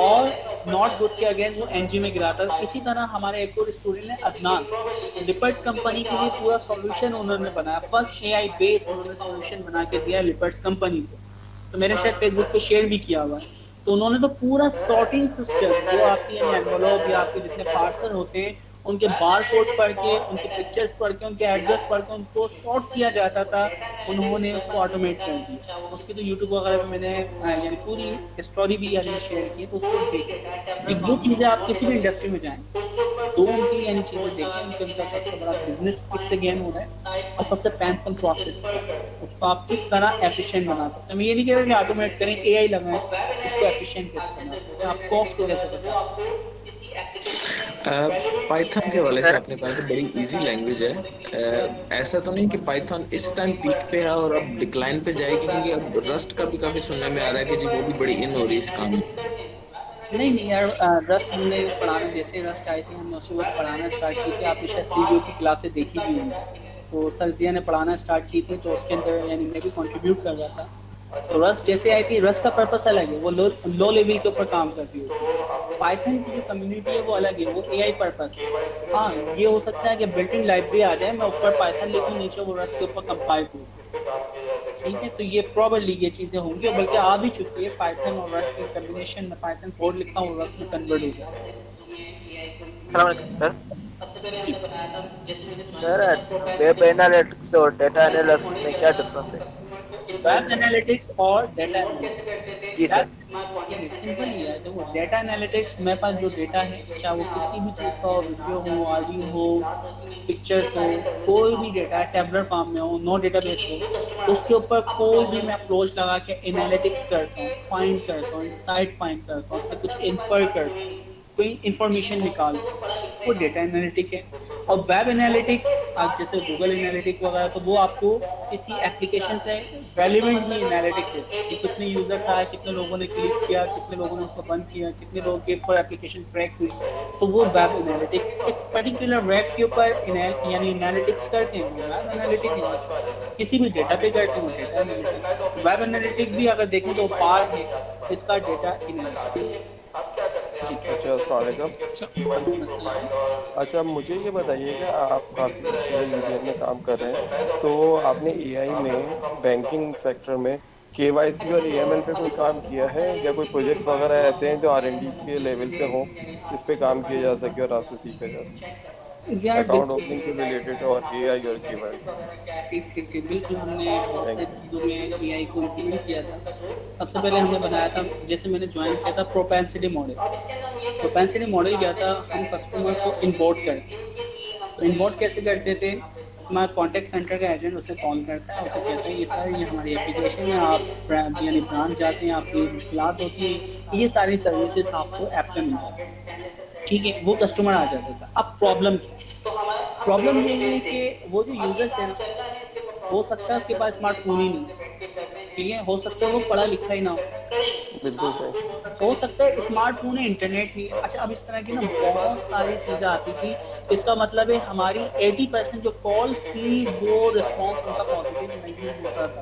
और नॉट गुड के अगेंस्ट वो एनजी में गिराता था। इसी तरह हमारे एक और स्टूडेंट ने अदनान, लिपर्ट कंपनी के लिए पूरा सॉल्यूशन उन्होंने बनाया, फर्स्ट एआई बेस्ड उन्होंने सॉल्यूशन बना के दिया लिपर्ट्स कंपनी को, तो मैंने शायद फेसबुक पे शेयर भी किया हुआ है। तो उन्होंने तो पूरा सॉर्टिंग सिस्टम, जो आपकी एनवेलप या आपके जितने पार्सल होते हैं उनके बार कोड पढ़ के, उनके पिक्चर्स पढ़ के, उनके एड्रेस पढ़ के उनको सॉर्ट किया जाता था, उन्होंने उसको ऑटोमेट कर दिया। उसकी तो यूट्यूब वगैरह पे मैंने यानी पूरी स्टोरी भी यानी शेयर की, तो उसको देखें। वो चीज़ें आप किसी भी इंडस्ट्री में जाएँ तो उनकी यानी चीज़ें देखें, उनका सबसे बड़ा बिजनेस किससे गेन हो रहा है और सबसे पेनफुल प्रोसेस उसको आप किस तरह एफिशिएंट बना सकते हैं। मैं ये नहीं कह रहा कि ऑटोमेट करें, एआई लगाएं, उसको एफिशिएंट कैसे बना सकते हैं, आप कॉस्ट को कैसे बचा सकते हैं। पाइथन के हवाले से आपने कहा कि बड़ी इजी लैंग्वेज है। ऐसा तो नहीं कि पाइथन इस टाइम पीक पे है और अब डिक्लाइन पे जाएगी, क्योंकि अब रस्ट का भी काफ़ी सुनने में आ रहा है कि जी वो भी बड़ी इन हो रही है इस काम में। नहीं यार, रस्ट हमने पढ़ाना, जैसे रस्ट आई थी हमने उसी वक्त पढ़ाना स्टार्ट की थी। आपने शायद सीबीओ की क्लासें देखी भी होंगी, तो सर जिया ने पढ़ाना स्टार्ट की थी, तो उसके अंदर यानी मैं भी कंट्रीब्यूट कर रहा था। तो रस्ट जैसे आई थी, रस्ट का पर्पस अलग है, वो लो लेवल के ऊपर काम करती है। पाइथन की जो कम्युनिटी है वो अलग है, वो एआई पर्पस है। हाँ, ये हो सकता है कि बिल्ट इन लाइब्रेरी आ जाए, मैं ऊपर पाइथन लिखूँ, नीचे वो रस्ट के ऊपर कंपाइल करूँ, ठीक है। तो ये प्रॉबली ये चीज़ें होंगी, बल्कि आ भी चुकी है। पाइथन और रस्ट के कम्बिनेशन में पाइथन कोड लिखता हूँ, रस्ट में कन्वर्ट हो गया। सर, वेब एनालिटिक्स और डेटा एनालिटिक्स में क्या डिफरेंस है? वेब एनालिटिक्स और डेटा एनालिटिक्स, जी सर। सिंपल ही है। देखो, डेटा एनालिटिक्स, मेरे पास जो डेटा है, चाहे वो किसी भी चीज़ का हो, वीडियो हो, ऑडियो हो, पिक्चर्स हो, कोई भी डेटा टेबलर फॉर्म में हो, नो डेटाबेस हो, तो उसके ऊपर कोई भी मैं अप्रोच लगा के एनालिटिक्स करता हूँ, फाइंड करता हूँ, इनसाइट फाइंड करता हूँ, उससे कुछ इन्फर करता हूँ, कोई इन्फॉर्मेशन निकाल, वो डेटा एनालिटिक है। और वेब एनालिटिक, आप जैसे गूगल एनालिटिक वगैरह, तो वो आपको किसी एप्लीकेशन से रेलिवेंट भी एनालिटिक है कि कितने यूजर्स आए, कितने लोगों ने क्लिक किया, कितने लोगों ने उसको बंद किया, कितने लोगों के ऊपर एप्लीकेशन ट्रैक हुई, तो वो वेब एनालिटिक। एक पर्टिकुलर वेब के ऊपर यानी एनालिटिक्स करते हैं, वेब एनालिटिक है। किसी भी डेटा पे करते हैं डेटा एनालिटिक। वेब एनालिटिक भी अगर देखें तो पार्ट है इसका डेटा एनालिटिक्स। अच्छा अस्सलाम वालेकुम। अच्छा मुझे ये बताइए कि आप काफ़ी यूनियन में काम कर रहे हैं, तो आपने एआई में बैंकिंग सेक्टर में केवाईसी और एएमएल पे कोई काम किया है, या कोई प्रोजेक्ट्स वगैरह ऐसे हैं जो आरएनडी के लेवल पे हों, जिस पे काम किया जा सके और आपसे सीखा जा सके, यार अकाउंट ओपनिंग से रिलेटेड और एआई और केवाईसी? ठीक बिल्कुल, हमने बहुत थैंक से यू। चीज़ों में एआई को इम्प्लीमेंट किया था। सबसे पहले हमने बनाया था, जैसे मैंने ज्वाइन किया था प्रोपेंसिटी मॉडल। प्रोपेंसिटी मॉडल क्या था, हम कस्टमर को इम्पोर्ट करते। तो इम्पोर्ट कैसे करते थे, हमारा कॉन्टैक्ट सेंटर का एजेंट उसे कॉल करता है, उसे कहता है ये सर ये हमारी एप्लीकेशन है, आप यानी ब्रांच जाते हैं, आपकी मुश्किलात होती हैं, ये सारी सर्विसेज आपको ऐप पे मिल जाती हैं। ठीक है, वो कस्टमर आ जाता था। अब प्रॉब्लम ये है कि वो जो यूज़र है, हो सकता है उसके पास स्मार्टफोन ही नहीं, ठीक है, हो सकता है वो पढ़ा लिखा ही ना हो, बिल्कुल सही। हो सकता है स्मार्टफोन है, इंटरनेट ही है। अच्छा, अब इस तरह की ना बहुत सारी चीज़ें आती थी। इसका मतलब है हमारी 80% जो कॉल्स थी वो रिस्पॉन्स उनका पॉजिटिव नहीं होता था।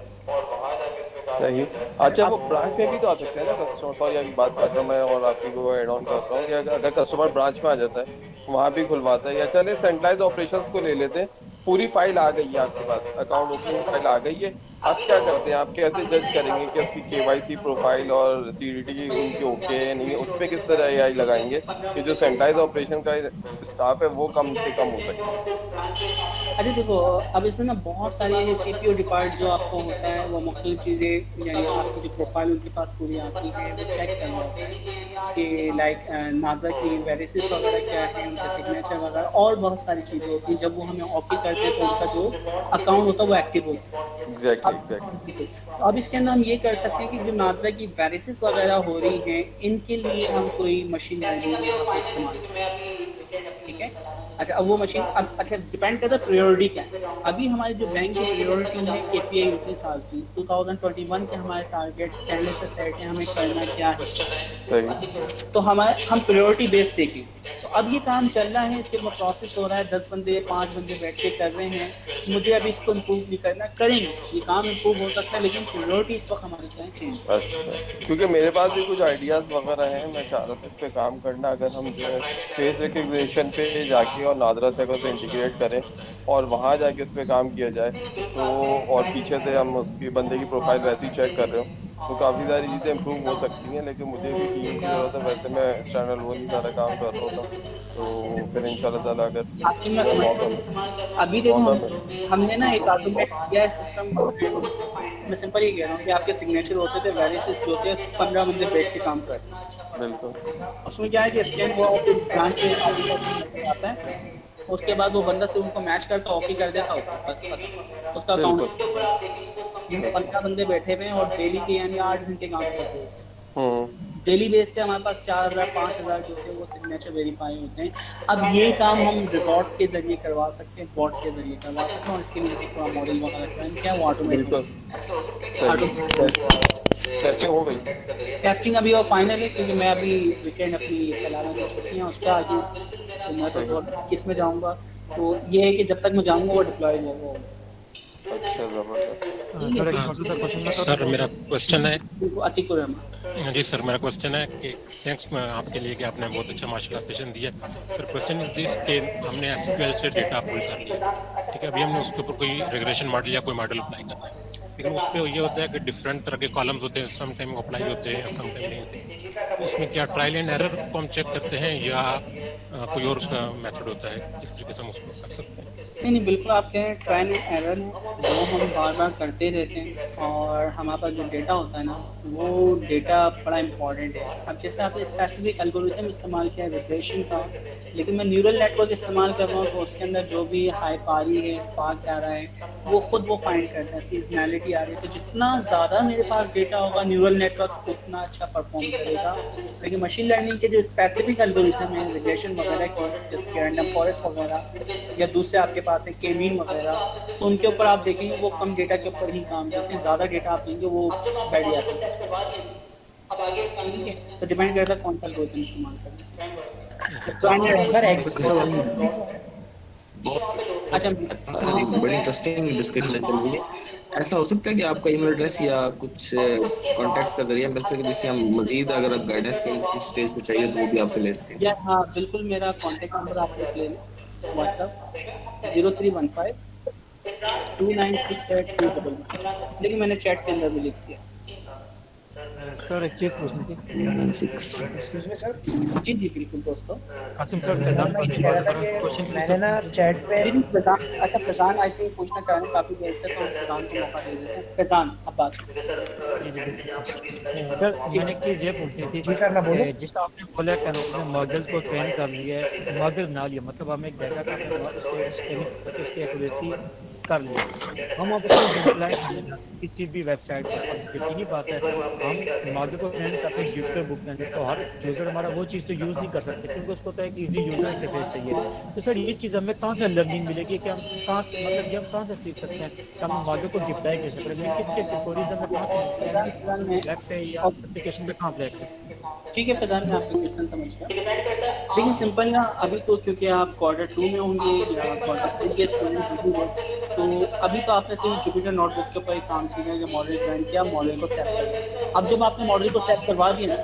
सही। अच्छा वो ब्रांच में भी तो आ सकते हैं ना कस्टमर, सॉरी अभी बात कर रहा हूँ मैं और आपकी को ऐड ऑन कर रहा हूँ कि अगर कस्टमर ब्रांच में आ जाता है, वहाँ भी खुलवाता है, या चले सेंट्रलाइज ऑपरेशंस को ले लेते हैं, पूरी फाइल आ गई है आपके पास, अकाउंट ओपनिंग फाइल आ गई है, आप क्या करते हैं, आप कैसे जज करेंगे कि उसकी केवाईसी प्रोफाइल और सीडीटी उनके ओके है नहीं है, उस पर किस तरह एआई लगाएंगे कि जो सेंट्रलाइज ऑपरेशन का स्टाफ है वो कम से कम हो सके? अच्छा देखो, अब इसमें ना बहुत सारी सीपीयू डिपार्ट जो आपको होता है, वो मुख्तलिफ चीज़ें, यानी आपकी जो प्रोफाइल उनके पास पूरी आती है, वो चेक करना होता है कि लाइक नाज़ा की वेरिसेस वगैरह क्या है, उनका सिग्नेचर वगैरह, और बहुत सारी चीज़ें होती हैं। जब वो हमें ओके करते हैं तो उनका जो अकाउंट होता है वो एक्टिव होता है। एग्जैक्टली। अब इसके अंदर हम ये कर सकते हैं कि जो नादरा की वेरिसेस वगैरह हो रही हैं, इनके लिए हम कोई मशीन लर्निंग इस्तेमाल करें, ठीक है। अच्छा, अब वो मशीन अच्छा डिपेंड करता है प्रायोरिटी क्या है। अभी हमारी जो बैंक की प्रायोरिटी है केपीआई उतनी साल की 2021 के हमारे टारगेट पहले से सेट है, हमें करना क्या है, सही। तो हम प्रायोरिटी बेस देखें। तो अब ये काम चल रहा है, इसके बाद प्रोसेस हो रहा है, 10 बंदे 5 बंदे बैठ के कर रहे हैं। मुझे अभी इसको इम्प्रूव नहीं करना, करेंगे, ये काम इम्प्रूव हो सकता है, लेकिन प्रायोरिटी इस वक्त हमारी क्या है, चेंज। अच्छा, क्योंकि मेरे पास भी कुछ आइडियाज़ वगैरह हैं, मैं चाह रहा था इस पे काम करना। अगर हम जो है फेस रिकग्निशन पे जाके और नादरा से अगर इंटीग्रेट करें और वहाँ जाके इस पे काम किया जाए, तो और पीछे से हम उसकी बंदे की प्रोफाइल वैसे ही चेक कर रहे हो, तो काफ़ी सारी चीज़ें इम्प्रूव हो सकती हैं। लेकिन मुझे भी टीम की ज़रूरत है, वैसे मैं एक्सटर्नल वो नहीं सारा काम कर रहा था, तो फिर इंशाल्लाह ताला अगर आसिम, मैं समझ अभी देखो हमने ना एक ऑटोमेट किया है सिस्टम को। मैं सिंपल ही कह रहा हूँ कि आपके सिग्नेचर होते थे, वेरिसेस जो होते हैं 15 बंदे बैठ के काम करते हैं। बिल्कुल उसमें क्या है कि स्कैन हुआ और फिर ब्रांच से आता है, उसके बाद वो बंदा से उनको मैच करता, ओके कर देता होता, बस खत्म। उसका अकाउंट 15 बंदे बैठे हुए हैं और डेली के यानी 8 घंटे काम करते हैं। डेली बेस पे हमारे पास 4000 5000 जो है वो सिग्नेचर वेरीफाई होते हैं। अब ये काम हम रिकॉर्ड के जरिए करवा सकते हैं, बॉट के जरिए करवा सकते हैं, और इसके लिए थोड़ा मॉडल वगैरह ट्रेन क्या वो ऑटोमेटिक टेस्टिंग हो गई। टेस्टिंग अभी और फाइनल है, क्योंकि मैं अभी वीकेंड अपनी चलाना जो छुट्टियाँ उसका आगे, तो मैं तो किस में जाऊँगा, तो ये है कि जब तक मैं जाऊँगा वो डिप्लॉय होगा। अच्छा जबरदस्त। सर मेरा क्वेश्चन है अतीकुर रहमान। जी सर, मेरा क्वेश्चन है कि थैंक्स आपके लिए कि आपने बहुत अच्छा माशाल्लाह सेशन दिया। सर क्वेश्चन इज दिस कि हमने एसक्यूएल से डेटा पुल कर लिया, ठीक है, अभी हमने उसके ऊपर कोई रिग्रेशन मॉडल या कोई मॉडल अप्लाई करना है, लेकिन उस पर ये होता है कि डिफरेंट तरह के कॉलम्स होते हैं, सम टाइम अप्लाई होते हैं, सम टाइम नहीं होते। तो उसमें क्या ट्रायल एंड एरर को हम चेक करते हैं या कोई और उसका मेथड होता है, इस तरीके से हम उसको कर सकते हैं? नहीं, बिल्कुल आप कह रहे हैं ट्रायल एंड एरर वो हम बार बार करते रहते हैं, और हमारे पास जो डेटा होता है ना वो डेटा बड़ा इंपॉर्टेंट है। अब जैसे आपने स्पेसिफिक एल्गोरिथम इस्तेमाल किया रिग्रेशन का, लेकिन मैं न्यूरल नेटवर्क इस्तेमाल कर रहा हूँ, तो उसके अंदर जो भी हाइप आ रही है, स्पार्क आ रहा है, वो खुद वो फाइंड करता है, सीजनैलिटी आ रही है। तो जितना ज़्यादा मेरे पास डेटा होगा न्यूरल नेटवर्क उतना अच्छा परफॉर्म करेगा। लेकिन मशीन लर्निंग के जो स्पेसिफिक एल्गोरिथम है रिग्रेशन वगैरह के, जैसे रैंडम फॉरेस्ट वगैरह या दूसरे आपके पास है के मीन वगैरह, तो उनके ऊपर आप देखेंगे वो कम डेटा के ऊपर ही काम करते हैं, ज़्यादा डेटा आप लेंगे वो बैठ जाता है। ठीक है, तो डिपेंड करता है कौन सा एल्गोरिथम इस्तेमाल करना। अच्छा, बड़ी इंटरेस्टिंग डिस्कशन चल रही है। ऐसा हो सकता है कि आपका ईमेल एड्रेस या कुछ कांटेक्ट का जरिया मिल सके, जिससे हम मजीद अगर गाइडेंस कहीं किसी स्टेज पे चाहिए तो वो भी आपसे ले सकें। या हाँ बिल्कुल, मेरा कॉन्टैक्ट नंबर आप लिख लेना, व्हाट्सएप 0315 293 लेकिन मैंने चैट के अंदर भी लिख दिया। सर एक चीज़ पूछनी थी। जी जी बिल्कुल दोस्तों। कासिम सर, प्रधान मैं सर ये से कह रहा बात था करूँ, क्वेश्चन कि मैंने ना चैट पे जी, प्रधान, अच्छा प्रधान आई थिंक पूछना चाह रहे हैं काफ़ी देर से, तो प्रधान को मौका दे देते हैं। प्रधान अब्बास। सर मैंने एक चीज़ ये पूछनी थी जी सर, मैं बोलूं? जिस आपने बोला कि हमने मॉडल को ट्रेन कर लिया है, मॉडल बना लिया, मतलब हम एक डाटा का उसकी एक्यूरेसी कर लिया, हम अब उसको डिप्लॉय करने जाते हैं किसी भी वेबसाइट पर। अब यकीनी बात है, हम मॉडल को ट्रेन करते हैं डिजिटल बुक में, तो हर यूज़र हमारा वो चीज़ तो यूज़ नहीं कर सकते, क्योंकि उसको तो एक ईजी यूज़र इंटरफेस चाहिए। तो सर ये चीज़ हमें कहाँ से लर्निंग मिलेगी कि हम कहाँ, मतलब ये हम कहाँ से सीख सकते हैं कि हम मॉडल को डिप्लॉय कैसे करें, किसके ट्यूटोरियल हमें कहाँ से वेब पे या एप्लीकेशन पे कहाँ अप्लाई करें? ठीक है प्रधान, मैं आपका क्वेश्चन समझ गया। लेकिन सिंपल ना, अभी तो क्योंकि आप क्वार्टर 2 में होंगे या क्वार्टर 3 के स्टूडेंट होंगे, तो अभी तो आपने सिर्फ जुपिटर नोटबुक के ऊपर ही काम किया है, जो मॉडल ज्वाइन किया, मॉडल को सेट कर। अब जब आपने मॉडल को सेट करवा दिया ना,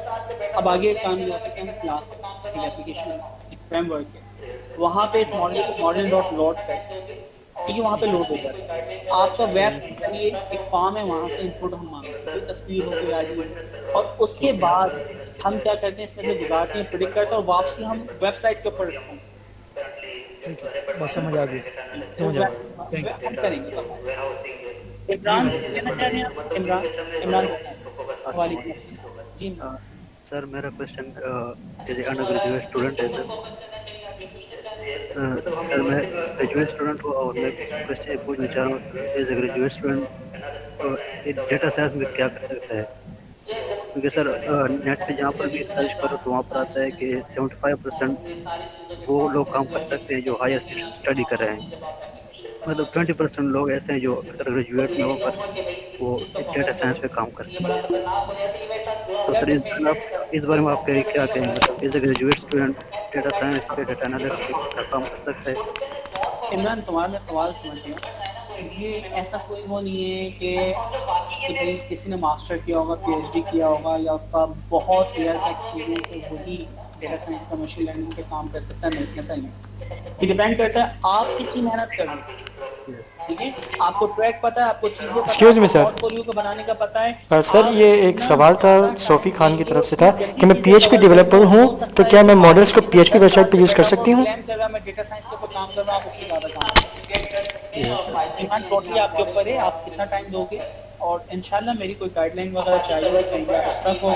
अब आगे एक काम ये होता है कि हम क्लास एक एप्लीकेशन एक फ्रेमवर्क है, वहाँ पे इस मॉडल को मॉडल डॉट लोड करते हैं, ठीक है, वहाँ पे लोड हो जाता है। आपका वेब के लिए एक फॉर्म है, वहाँ से इनपुट हम मांगते हैं, कोई तस्वीर हो गई आदमी, और उसके बाद हम क्या करते हैं, इसमें से गुजारते हैं, प्रेडिक्ट करते हैं, और वापसी हम वेबसाइट के ऊपर रिस्पॉन्स बस समझ आ गई, समझ आ गई। हम करेंगे। इमरान कहना चाह रहे हैं आप? इमरान इमरान वालेकुम अस्सलाम। जी सर मेरा क्वेश्चन जैसे अंडर ग्रेजुएट स्टूडेंट है सर मैं ग्रेजुएट स्टूडेंट हूँ और मैं क्वेश्चन पूछना चाह रहा हूँ, as a graduate student data science में क्या कर सकता है? क्योंकि सर नेट पे जहाँ पर भी सर्च करो तो वहाँ पर आता है कि 75% वो लोग काम कर सकते हैं जो हायर स्टडी कर रहे हैं, मतलब 20% लोग ऐसे हैं जो ग्रेजुएट में होकर वो डेटा साइंस पे काम करते हैं। तो सर इस बारे में आप क्या कहेंगे, मतलब as a graduate student data science पे, डेटा एनालिसिस का काम कर सकता है? इमरान, तुम्हारा मैं सवाल समझ गया। ये ऐसा कोई वो नहीं है कि भाई किसी ने मास्टर किया होगा, पीएचडी किया होगा, या उसका बहुत ईयर का एक्सपीरियंस है, वही डेटा साइंस का मशीन लर्निंग पे काम कर सकता है। नहीं, ऐसा नहीं। ये डिपेंड करता है आप कितनी मेहनत कर रहे हैं, ठीक है, आपको ट्रैक पता है, आपको चीज़ें एक्सक्यूज मी सर, पोर्टफोलियो को बनाने का पता है। सर ये एक सवाल था सोफ़ी खान की तरफ से था कि मैं पीएचपी डेवलपर हूँ, तो क्या मैं मॉडल्स को पीएचपी वेबसाइट पे यूज़ कर सकती हूँ? मैं डेटा साइंस के ऊपर काम कर रहा हूँ, उससे ज़्यादा काम डिमांड टोटली आपके ऊपर है, आप कितना टाइम दोगे, और इंशाल्लाह मेरी कोई गाइडलाइन वगैरह चाहिए कहीं पर उस तक हो।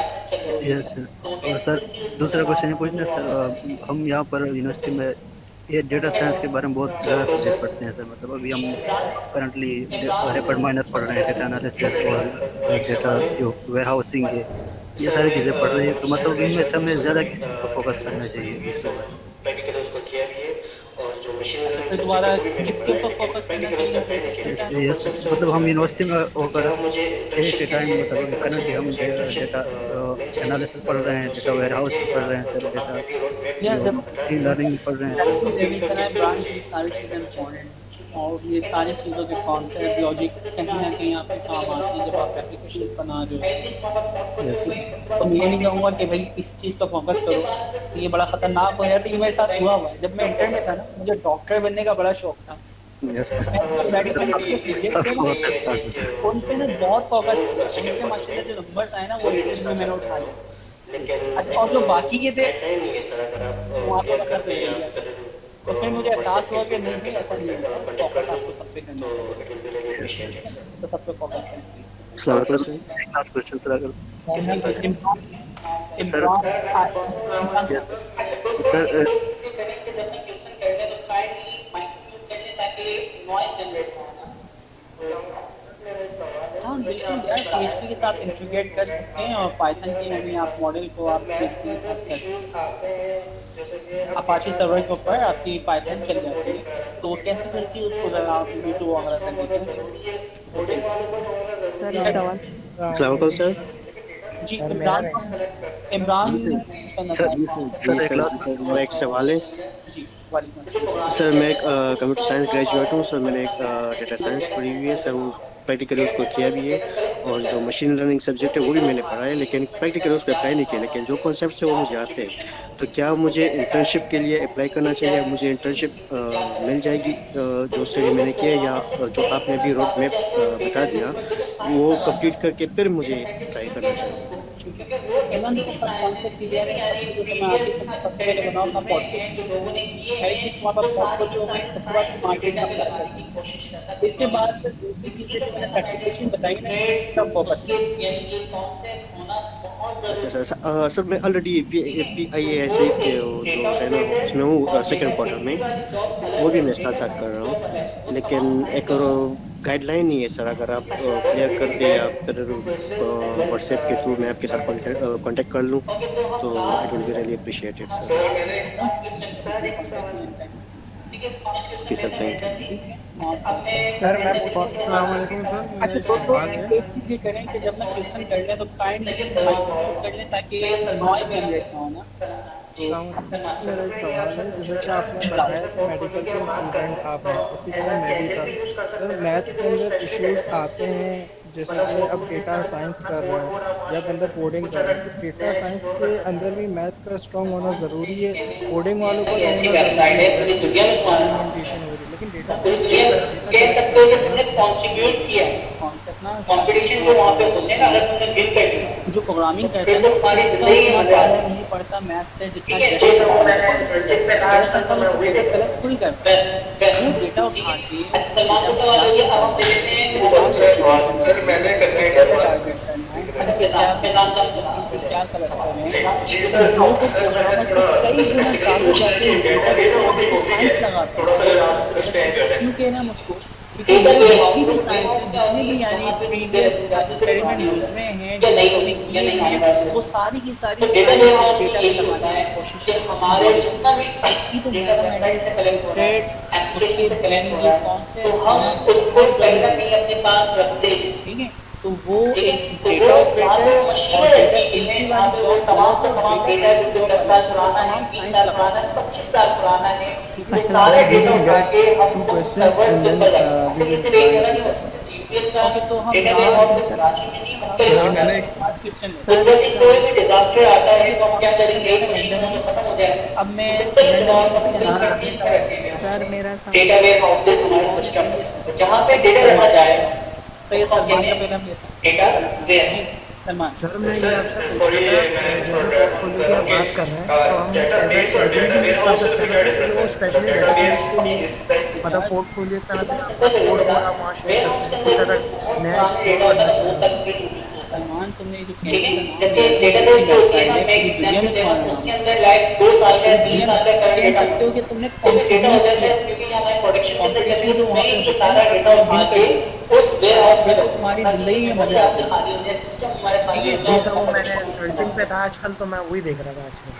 Yes sir. और सर दूसरा क्वेश्चन ये पूछना सर, हम यहाँ पर यूनिवर्सिटी में ये डेटा साइंस के बारे में बहुत ज़्यादा सब्जेक्ट पढ़ते हैं सर, मतलब अभी हम करंटली रैपिड माइनर पढ़ रहे हैं, डेटा एनालिसिस और डेटा जो वेयर हाउसिंग है, ये सारी चीज़ें पढ़ रहे हैं, तो मतलब इनमें से हमें ज़्यादा किस चीज़ पर फोकस करना चाहिए? दोबारा किसके ऊपर फोकस करना चाहिए? मतलब हम यूनिवर्सिटी में होकर एक टाइम, मतलब करंटली हम डेटा एनालिसिस पढ़ रहे हैं, डेटा वेयर हाउस पढ़ रहे हैं सर, डेटा मशीन लर्निंग पढ़ रहे हैं। ब्रांच की सारी चीज़ें इम्पोर्टेंट, और ये सारी चीज़ों के कॉन्सेप्ट लॉजिक कहीं ना कहीं आपके काम आते हैं जब आप एप्लीकेशन बना रहे हो। तो मैं ये नहीं कहूँगा कि भाई इस चीज़ पर फोकस करो, ये बड़ा ख़तरनाक हो जाता है। ये मेरे साथ हुआ हुआ है, जब मैं इंटर में था ना, मुझे डॉक्टर बनने का बड़ा शौक था, मेडिकल उन पे ना बहुत फोकस, उनके माशाल्लाह जो नंबर्स आए ना वो 80 में मैंने उठा लिया। अच्छा, और जो बाकी के थे वहाँ पर मतलब तो फिर मुझे एहसास हुआ कि नहीं भी ऐसा नहीं है, फोकस आपको सब पे करना है, तो सब पे फोकस करना है। लास्ट क्वेश्चन सर, अगर सर हाँ बिल्कुल यार, PHP के साथ इंटीग्रेट कर सकते हैं, और पाइथन की यानी आप मॉडल को आप अपाचे सर्वर के ऊपर आपकी पाइथन चल जाती है, तो वो कैसे चलती है उसको ज़रा आप यूट्यूब वगैरह कर लीजिए। सर जी इमरान मेरा एक सवाल है सर। मैं एक कंप्यूटर साइंस ग्रेजुएट हूँ सर, मैंने एक डेटा साइंस पढ़ी हुई है सर, वो प्रैक्टिकली उसको किया भी है, और जो मशीन लर्निंग सब्जेक्ट है वो भी मैंने पढ़ा है, लेकिन प्रैक्टिकली उसको अप्लाई नहीं किया, लेकिन जो कॉन्सेप्ट है वो मुझे आते हैं। तो क्या मुझे इंटर्नशिप के लिए अप्लाई करना चाहिए, मुझे इंटर्नशिप मिल जाएगी जो स्टडी मैंने किया, या जो आपने भी रोड मैप बता दिया वो कंप्लीट करके फिर मुझे ट्राई करना चाहिए? सलमान देखो सब कॉन्सेप्ट क्लियर है, सब कुछ मैं आपके सबसे पहले बनाओ अपना पोर्टफोलियो है कि तुम्हारा पोर्टफोलियो में सबसे बाद मार्केट में अप्लाई करना। इसके बाद दूसरी चीजें जो मैंने सर्टिफिकेशन बताई ना सब बहुत अच्छा सर, सर मैं ऑलरेडी PIAS जो है ना उसमें हूँ, सेकेंड क्वार्टर में, वो भी मैं साथ कर रहा हूँ, लेकिन एक गाइडलाइन नहीं है सर। अगर आप क्लियर कर दे या फिर व्हाट्सएप के थ्रू मैं आपके साथ कांटेक्ट कर लूँ तो it will be really appreciated sir. जी सर, थैंक यू सर। मैं अच्छा तो एक चीज़ ये करें कि जब मैं क्वेश्चन कर लें तो काइंड कर लें ताकि नॉइज जनरेट ना हो ना। मेरा एक सवाल है, जैसे कि आपने बताया कि मेडिकल के स्टूडेंट आप हैं, उसी तरह मैं भी था सर। मैथ के अंदर इश्यूज आते हैं, जैसे कि अब डेटा साइंस कर रहे हैं या बंदा कोडिंग कर रहा है, तो डेटा साइंस के अंदर भी मैथ का स्ट्रॉन्ग होना ज़रूरी है, कोडिंग वालों का होना ज़रूरी है, इम्प्लीमेंटेशन हो रही है, लेकिन डेटा कह सकते हो कि तुमने कंट्रीब्यूट किया कॉन्सेप्ट ना कंपटीशन को वहां पे बोलने का, अगर तुमने बिल कर दिया जो प्रोग्रामिंग करते हैं तो हमारी जिंदगी में ज़्यादा नहीं पड़ता मैथ से जितना प्रोजेक्ट पे आज तक मैं वही गलत थोड़ी करता है डेटा उठा के सलमान को सवाल हो गया। अब हम देते हैं सर मैंने क्या कलेक्ट करें जी सर। थोड़ा सा क्योंकि ना मुझको जितनी भी साइंस जितने भी यानी प्रीवियस एक्सपेरिमेंट यूज में हैं जो नहीं हैं वो सारी की सारी डेटा पे लगाने की कोशिश है हमारे जितना भी इसकी तो स्टेट्स एप्लीकेशन से कलेक्ट हो रहा है कौन से हम उसको कहीं ना कहीं अपने पास रखते हैं, ठीक है। तो वो एक डेटा ऑपरेटर मशीन रखी है जहाँ पे वो तमाम डेटा जो 10 साल पुराना है, 20 साल पुराना है, 25 साल पुराना है, ये सारे डेटा उठा के हम सर्वर के ऊपर रखते हैं। इससे एक तरह नहीं होता है तो हम रांची में नहीं बनते। मैंने कोई भी डिजास्टर आता है तो हम क्या करेंगे, मशीनों में खत्म हो जाएगा। अब मैं सर मेरा डेटा वेयर हाउसेस हमारे सिस्टम जहाँ पे डेटा रखा जाए सही सलमान का पहला डेटा वेयर सलमान सर मैं ये आपसे सॉरी पोर्टफोलियो की बात कर रहे हैं तो हम डेटाबेस और डेटा वेयर हाउस में क्या डिफरेंस है? स्पेशली डेटाबेस मतलब पोर्टफोलियो का कोड पूरा मार्केट सलमान तुमने जो डेटाबेस जो होती है ना मैं एग्जांपल दे रहा हूं उसके अंदर लाइक 2 साल का 3 साल का कह सकते हो कि तुमने डेटा हो जाता है क्योंकि हमारे प्रोडक्शन के अंदर जब जो वहां पे सारा डेटा उठा के उस वेयर हाउस में तुम्हारी जिंदगी में मजा आता है खाली हो जाए सिस्टम हमारे खाली हो जी सर। वो मैंने सर्चिंग पे था आजकल तो मैं वही देख रहा था आजकल।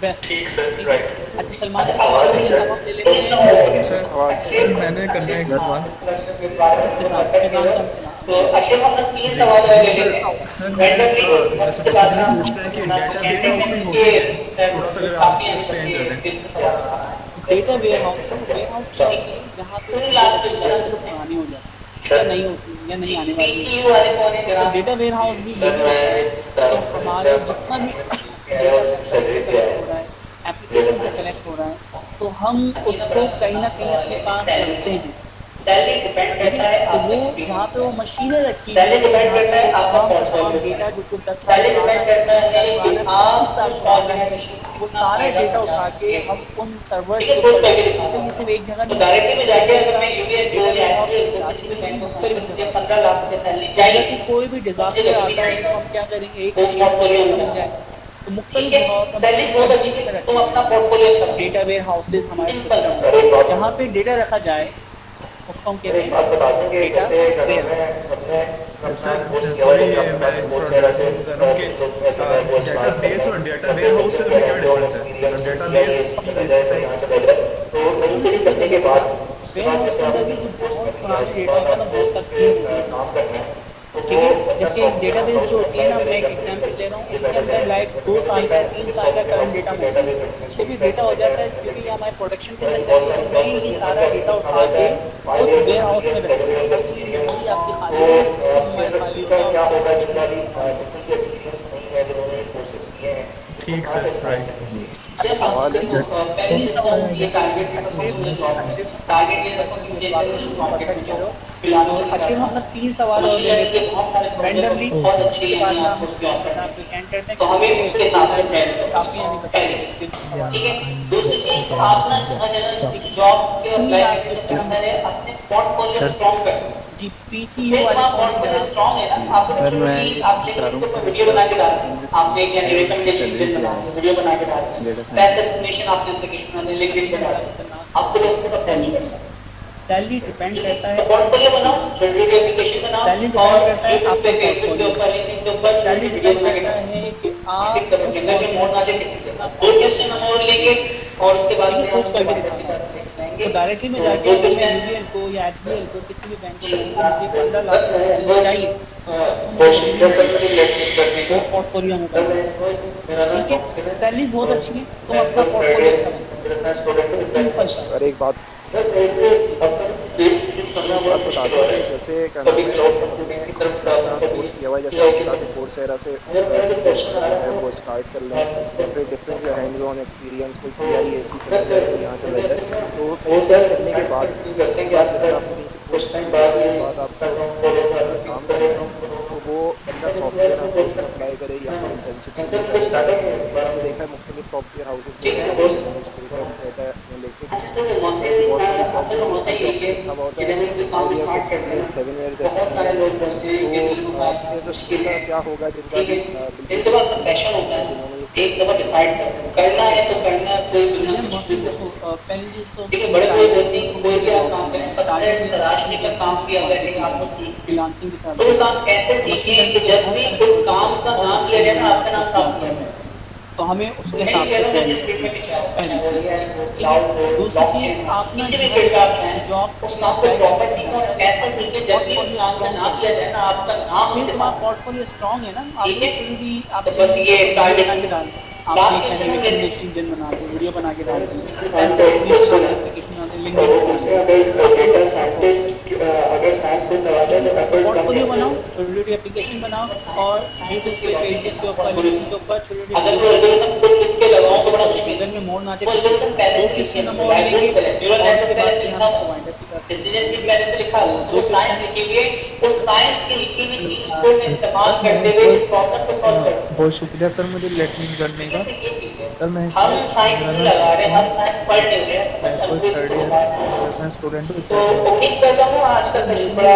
बेस्ट ठीक सर राइट। अच्छा सलमान आवाज नहीं जवाब दे लेते हैं सर मैंने करना है एक सवाल। तो अक्षय हम 3 सवाल और ले लेते हैं सर रैंडमली जैसे पूछना है कि डेटा वेयर हाउस में होती है, थोड़ा सा अगर आप एक्सप्लेन कर दें। डेटा वेयर हाउस जहाँ पे लास्ट पुरानी हो जाती है नहीं होती या नहीं आने वाली है। डेटा वेयर हाउस भी हमारे जितना भी एप्लीकेशन से कनेक्ट हो रहा है तो हम उसको कहीं ना कहीं अपने पास रखते हैं। सैलरी डिपेंड करता है तो वो जहाँ पे वो मशीनें रखी है डिपेंड करता है आपका डेटा जो कुछ 10 साल डिपेंड करता है आप 25 साल है वो सारा डेटा उठा के हम उन सर्वर के ऊपर सिर्फ एक जगह डायरेक्टली में जाके अगर मैं यूपीआई मुझे 15 लाख की सैलरी चाहिए कि कोई भी डिजास्टर आता है तो हम क्या करेंगे एक पोर्टफोलियो बन जाए तो मुख्तलिफ सैलरी बहुत अच्छी है। तुम अपना पोर्टफोलियो डेटा वेयर हाउसेस हमारे सिस्टम जहाँ पे डेटा रखा जाए उसको हम कहते हैं डेटा वेयर। सर सॉरी मैं इंट्रोडक्शन कर रहा हूं कि डेटाबेस और डेटा वेयर हाउस में क्या डिफरेंस है? डेटाबेस तो कहीं से भी करने के बाद उसके बाद जैसे हमें बहुत पुराने डेटा का ना बहुत तकलीफ काम करना है ठीक है। जैसे डेटाबेस जो होती है ना मैं एक एग्जांपल दे रहा हूँ इसके अंदर लाइक 2 साल का 3 साल का करंट डेटा डेटाबेस से भी डेटा हो जाता है क्योंकि हमारे प्रोडक्शन के अंदर ये सारा डेटा उठा के उस वेयर हाउस में रखते हैं। ही आपकी खाली खाली होगा। ठीक सर, राइट। पहली सवाल ये टारगेट ये रखो कि ये परफेक्ट करो। और अक्षय हम अपना 3 सवाल और ले लेते हैं रैंडमली, उसके बाद में हम उसके एंड करते हैं। तो हमें उसके हिसाब से काफी यानी बताइए, ठीक है। दूसरी चीज आप ना जॉब के अप्लाई करते हैं अपने पोर्टफोलियो स्ट्रांग करो। जी पीसीयू वाला पोर्टफोलियो स्ट्रांग है ना, आप सर मैं आप वीडियो बना के डाल दें, आपने एक यानी रिकमेंडेशन वीडियो बना के डाल दें, पैसे इन्फॉर्मेशन आपने एप्लीकेशन में लिंक्डइन पे डाल दें, आपको सैलरी डिपेंड करता है। पोर्टफोलियो बनाओ, छोटी एप्लीकेशन बनाओ, सैलरी डिपेंड करता है आपके पोर्टफोलियो पर, लिंक्डइन के ऊपर सैलरी डिपेंड करता है कि आप कितना के मोड़ ना चाहिए किसी का 2 क्वेश्चन हम और लेंगे और उसके बाद में हम करके दिखाएंगे। तो डायरेक्टली में जाके यूबीएल को या एचबीएल को किसी भी बैंक को मुझे 15 लाख चाहिए तो पोर्टफोलियो में ठीक है। सैलरी बहुत अच्छी है तो आपका पोर्टफोलियो अच्छा है। और एक बात बता दो, जैसे कोर्स किया हुआ है, जैसे कोर्स से वो स्टार्ट कर लें, फिर डिफरेंट हैंड्स ऑन एक्सपीरियंस कोई PIAC यहाँ चला जाए, तो कोर्स करने के बाद कुछ टाइम बाद आपको काम करें तो वो बंदा सॉफ्टवेयर हाउस में अप्लाई करे या फिर इंटर्नशिप देखा है मुख्तलिफ सॉफ्टवेयर क्या होगा जिनका पैशन होता है एक दफा डिसाइड करना है तो करना कोई बड़े कोई भी आप काम करें तराशने का काम किया हुआ है आपको सीख फ्रीलांसिंग तो काम कैसे सीखें कि जब भी उस काम का नाम लिया जाए ना आपका नाम साफ किया जाए तो हमें उसके हिसाब से दूसरी चीज आपने किसी भी फील्ड का जॉब उस काम को प्रॉपर्टी को कैसे सीखें जब भी उस काम का नाम लिया जाए ना आपका नाम उसके साथ पोर्टफोलियो स्ट्रांग है ना आप बस ये टारगेट के डाल आप एक बना दो वीडियो बना के डाल डेटा साइंटिस्ट अगर साइंस को करवाते हैं तो एफर्ट पोर्टफोलियो बनाओ, छोटी एप्लीकेशन बनाओ और यूट्यूब पे पेजेस के ऊपर लिंक्डइन के ऊपर छोटी अगर वो एल्गोरिथम खुद लिख के लगाओ तो बड़ा मुश्किल है। में मोड़ ना चाहिए एल्गोरिथम पहले से किसी ने मोड़ लेंगे न्यूरल नेटवर्क पहले से लिखा हुआ है, डिसीजन ट्री पहले से लिखा हुआ है, जो साइंस लिखेंगे उस साइंस की लिखी हुई चीज को इस्तेमाल करते हुए इस प्रॉब्लम को सॉल्व करो। बहुत शुक्रिया सर मुझे लेटरिंग करने का। सर मैं हम साइंस नहीं लगा रहे, हम साइंस पढ़ नहीं रहे, थर्ड ईयर मैं स्टूडेंट हूँ। तो उम्मीद करता हूँ आज का सेशन बड़ा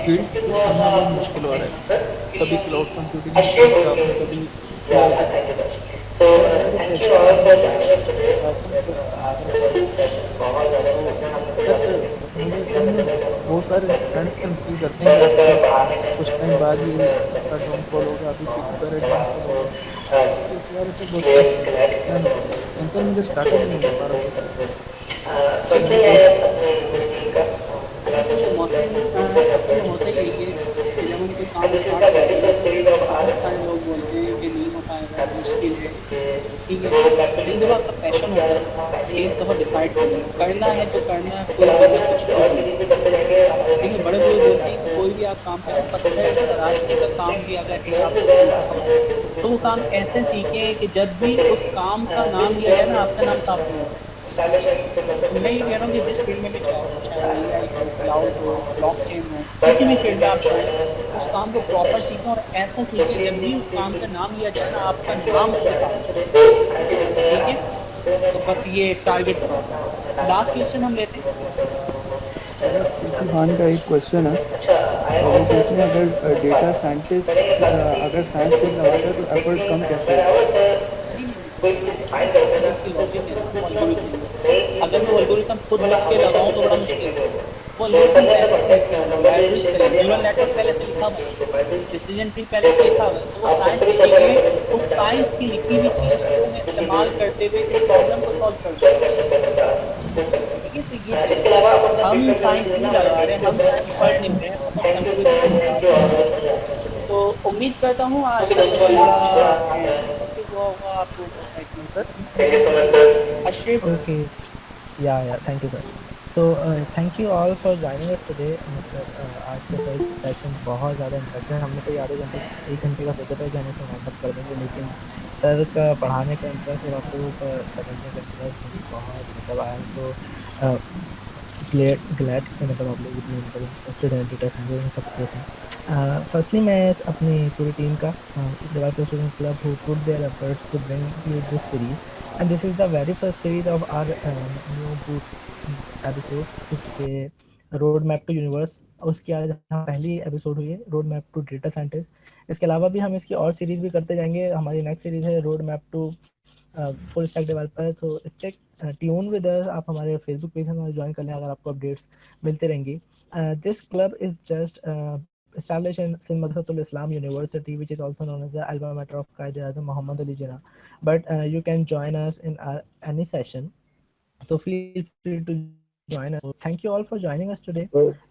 फील्ड करना बहुत मुश्किल हो रहा है, कभी क्लाउड कंप्यूटिंग कभी So thank you all for joining us today. बहुत सारे फ्रेंड्स कंफ्यूज करते हैं कि कुछ टाइम बाद ही इसका डाउन फॉल होगा, अभी तो मुझे स्टार्टिंग नहीं हो पा रहा लोग बोलते हैं कि नहीं हो पाएगा, मुश्किल है, ठीक है। एक दफ़ा आपका पैशन होता है, एक दफ़ा डिसाइड करना है तो करना है, लेकिन बड़े लोग बोलते हैं कि कोई भी आप काम करें पसंद है, तराशने का काम भी अगर आप तो वो काम ऐसे सीखें कि जब भी उस काम का नाम लिया जाए ना आपका नाम साफ नहीं होगा। मैं ये कह रहा हूँ कि जिस फील्ड में भी चाहे क्लाउड हो, ब्लॉकचेन हो, किसी भी फील्ड में आप चाहें उस काम को प्रॉपर सीखें और ऐसा सीखें जब भी उस काम का नाम लिया जाए ना आपका नाम उसके साथ, ठीक है। तो बस ये टारगेट लास्ट क्वेश्चन हम लेते हैं। खान का एक क्वेश्चन है, वो क्वेश्चन है अगर डेटा साइंटिस्ट अगर साइंस फील्ड लगाता है तो एफर्ट कम कैसे है? अगर मैं एल्गोरिथम खुद लिख के लगाऊं तो बड़ा मुश्किल है। वो न्यूरल नेटवर्क पहले से लिखा हुआ है, डिसीजन ट्री पहले से लिखा हुआ है, तो वो साइंस की उस साइंस की लिखी हुई चीज़ को मैं इस्तेमाल करते हुए इस प्रॉब्लम को सॉल्व कर सकता हूँ। इसके अलावा हम साइंस नहीं लगा रहे, हम साइंस पढ़ नहीं रहे, तो उम्मीद करता हूँ आज आपको ओके या thank you sir. So thank you all for joining us today. मतलब आज का सेशन बहुत ज़्यादा इंटरेक्टिव, हमने तो आधे घंटे 1 घंटे का सोचा था कि हम इसमें वाइंड अप कर देंगे, लेकिन सर का पढ़ाने का इंटरेस्ट और आप लोगों का समझने का इंटरेस्ट मुझे बहुत मतलब आई एम सो ग्लैड कि मतलब आप लोग इतने मतलब इंटरेस्टेड हैं डेटा साइंस में सब कुछ हैं। फर्स्टली मैं अपनी पूरी टीम का developer student club who put their efforts to bring you this series, and this is the very first series of our new boot episodes. इसके रोड मैप टू यूनिवर्स, उसकी आज पहली एपिसोड हुई है road map to data scientist. इसके अलावा भी हम इसकी और सीरीज भी करते जाएंगे। हमारी नेक्स्ट सीरीज है road map to full stack developer. तो चेक ट्यून विद अस, आप हमारे फेसबुक पेज हमारे ज्वाइन कर लें अगर आपको अपडेट्स मिलते रहेंगी। This club is just established in Madrasatul Islam University, which is also known as the alma mater of Qaid Azam Muhammad Ali Jinnah. But you can join us in any session, so feel free to join us. So thank you all for joining us today,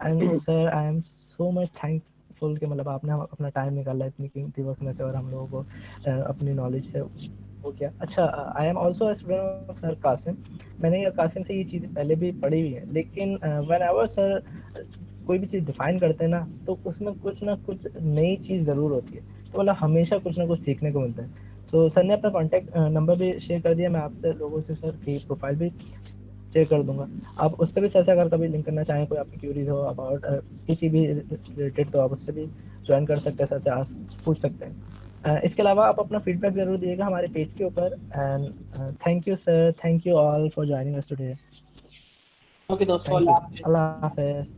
and sir, I am so much thankful कि मतलब आपने अपना time निकाला इतनी कीमती वक्त में से और हम लोगों को अपनी नॉलेज से हो गया। अच्छा, I am also a student of sir Qasim. मैंने कासिम से ये चीज़ें पहले भी पढ़ी हुई है, लेकिन व्हेन एवर सर कोई भी चीज़ डिफाइन करते हैं ना, तो उसमें कुछ ना कुछ नई चीज़ ज़रूर होती है, तो मतलब हमेशा कुछ ना कुछ सीखने को मिलता है। सो सर ने अपना कॉन्टैक्ट नंबर भी शेयर कर दिया, मैं आपसे लोगों से सर की प्रोफाइल भी शेयर कर दूंगा, आप उस पर भी सर से अगर कभी लिंक करना चाहें, कोई आपकी क्यूरीज हो अबाउट किसी भी रिलेटेड, तो आप उससे भी ज्वाइन कर सकते हैं, सर से आस्क पूछ सकते हैं। इसके अलावा आप अपना फीडबैक ज़रूर दिएगा हमारे पेज के ऊपर। And thank you sir, thank you all for joining us today. Okay दोस्तों, अल्लाह हाफ़िज़।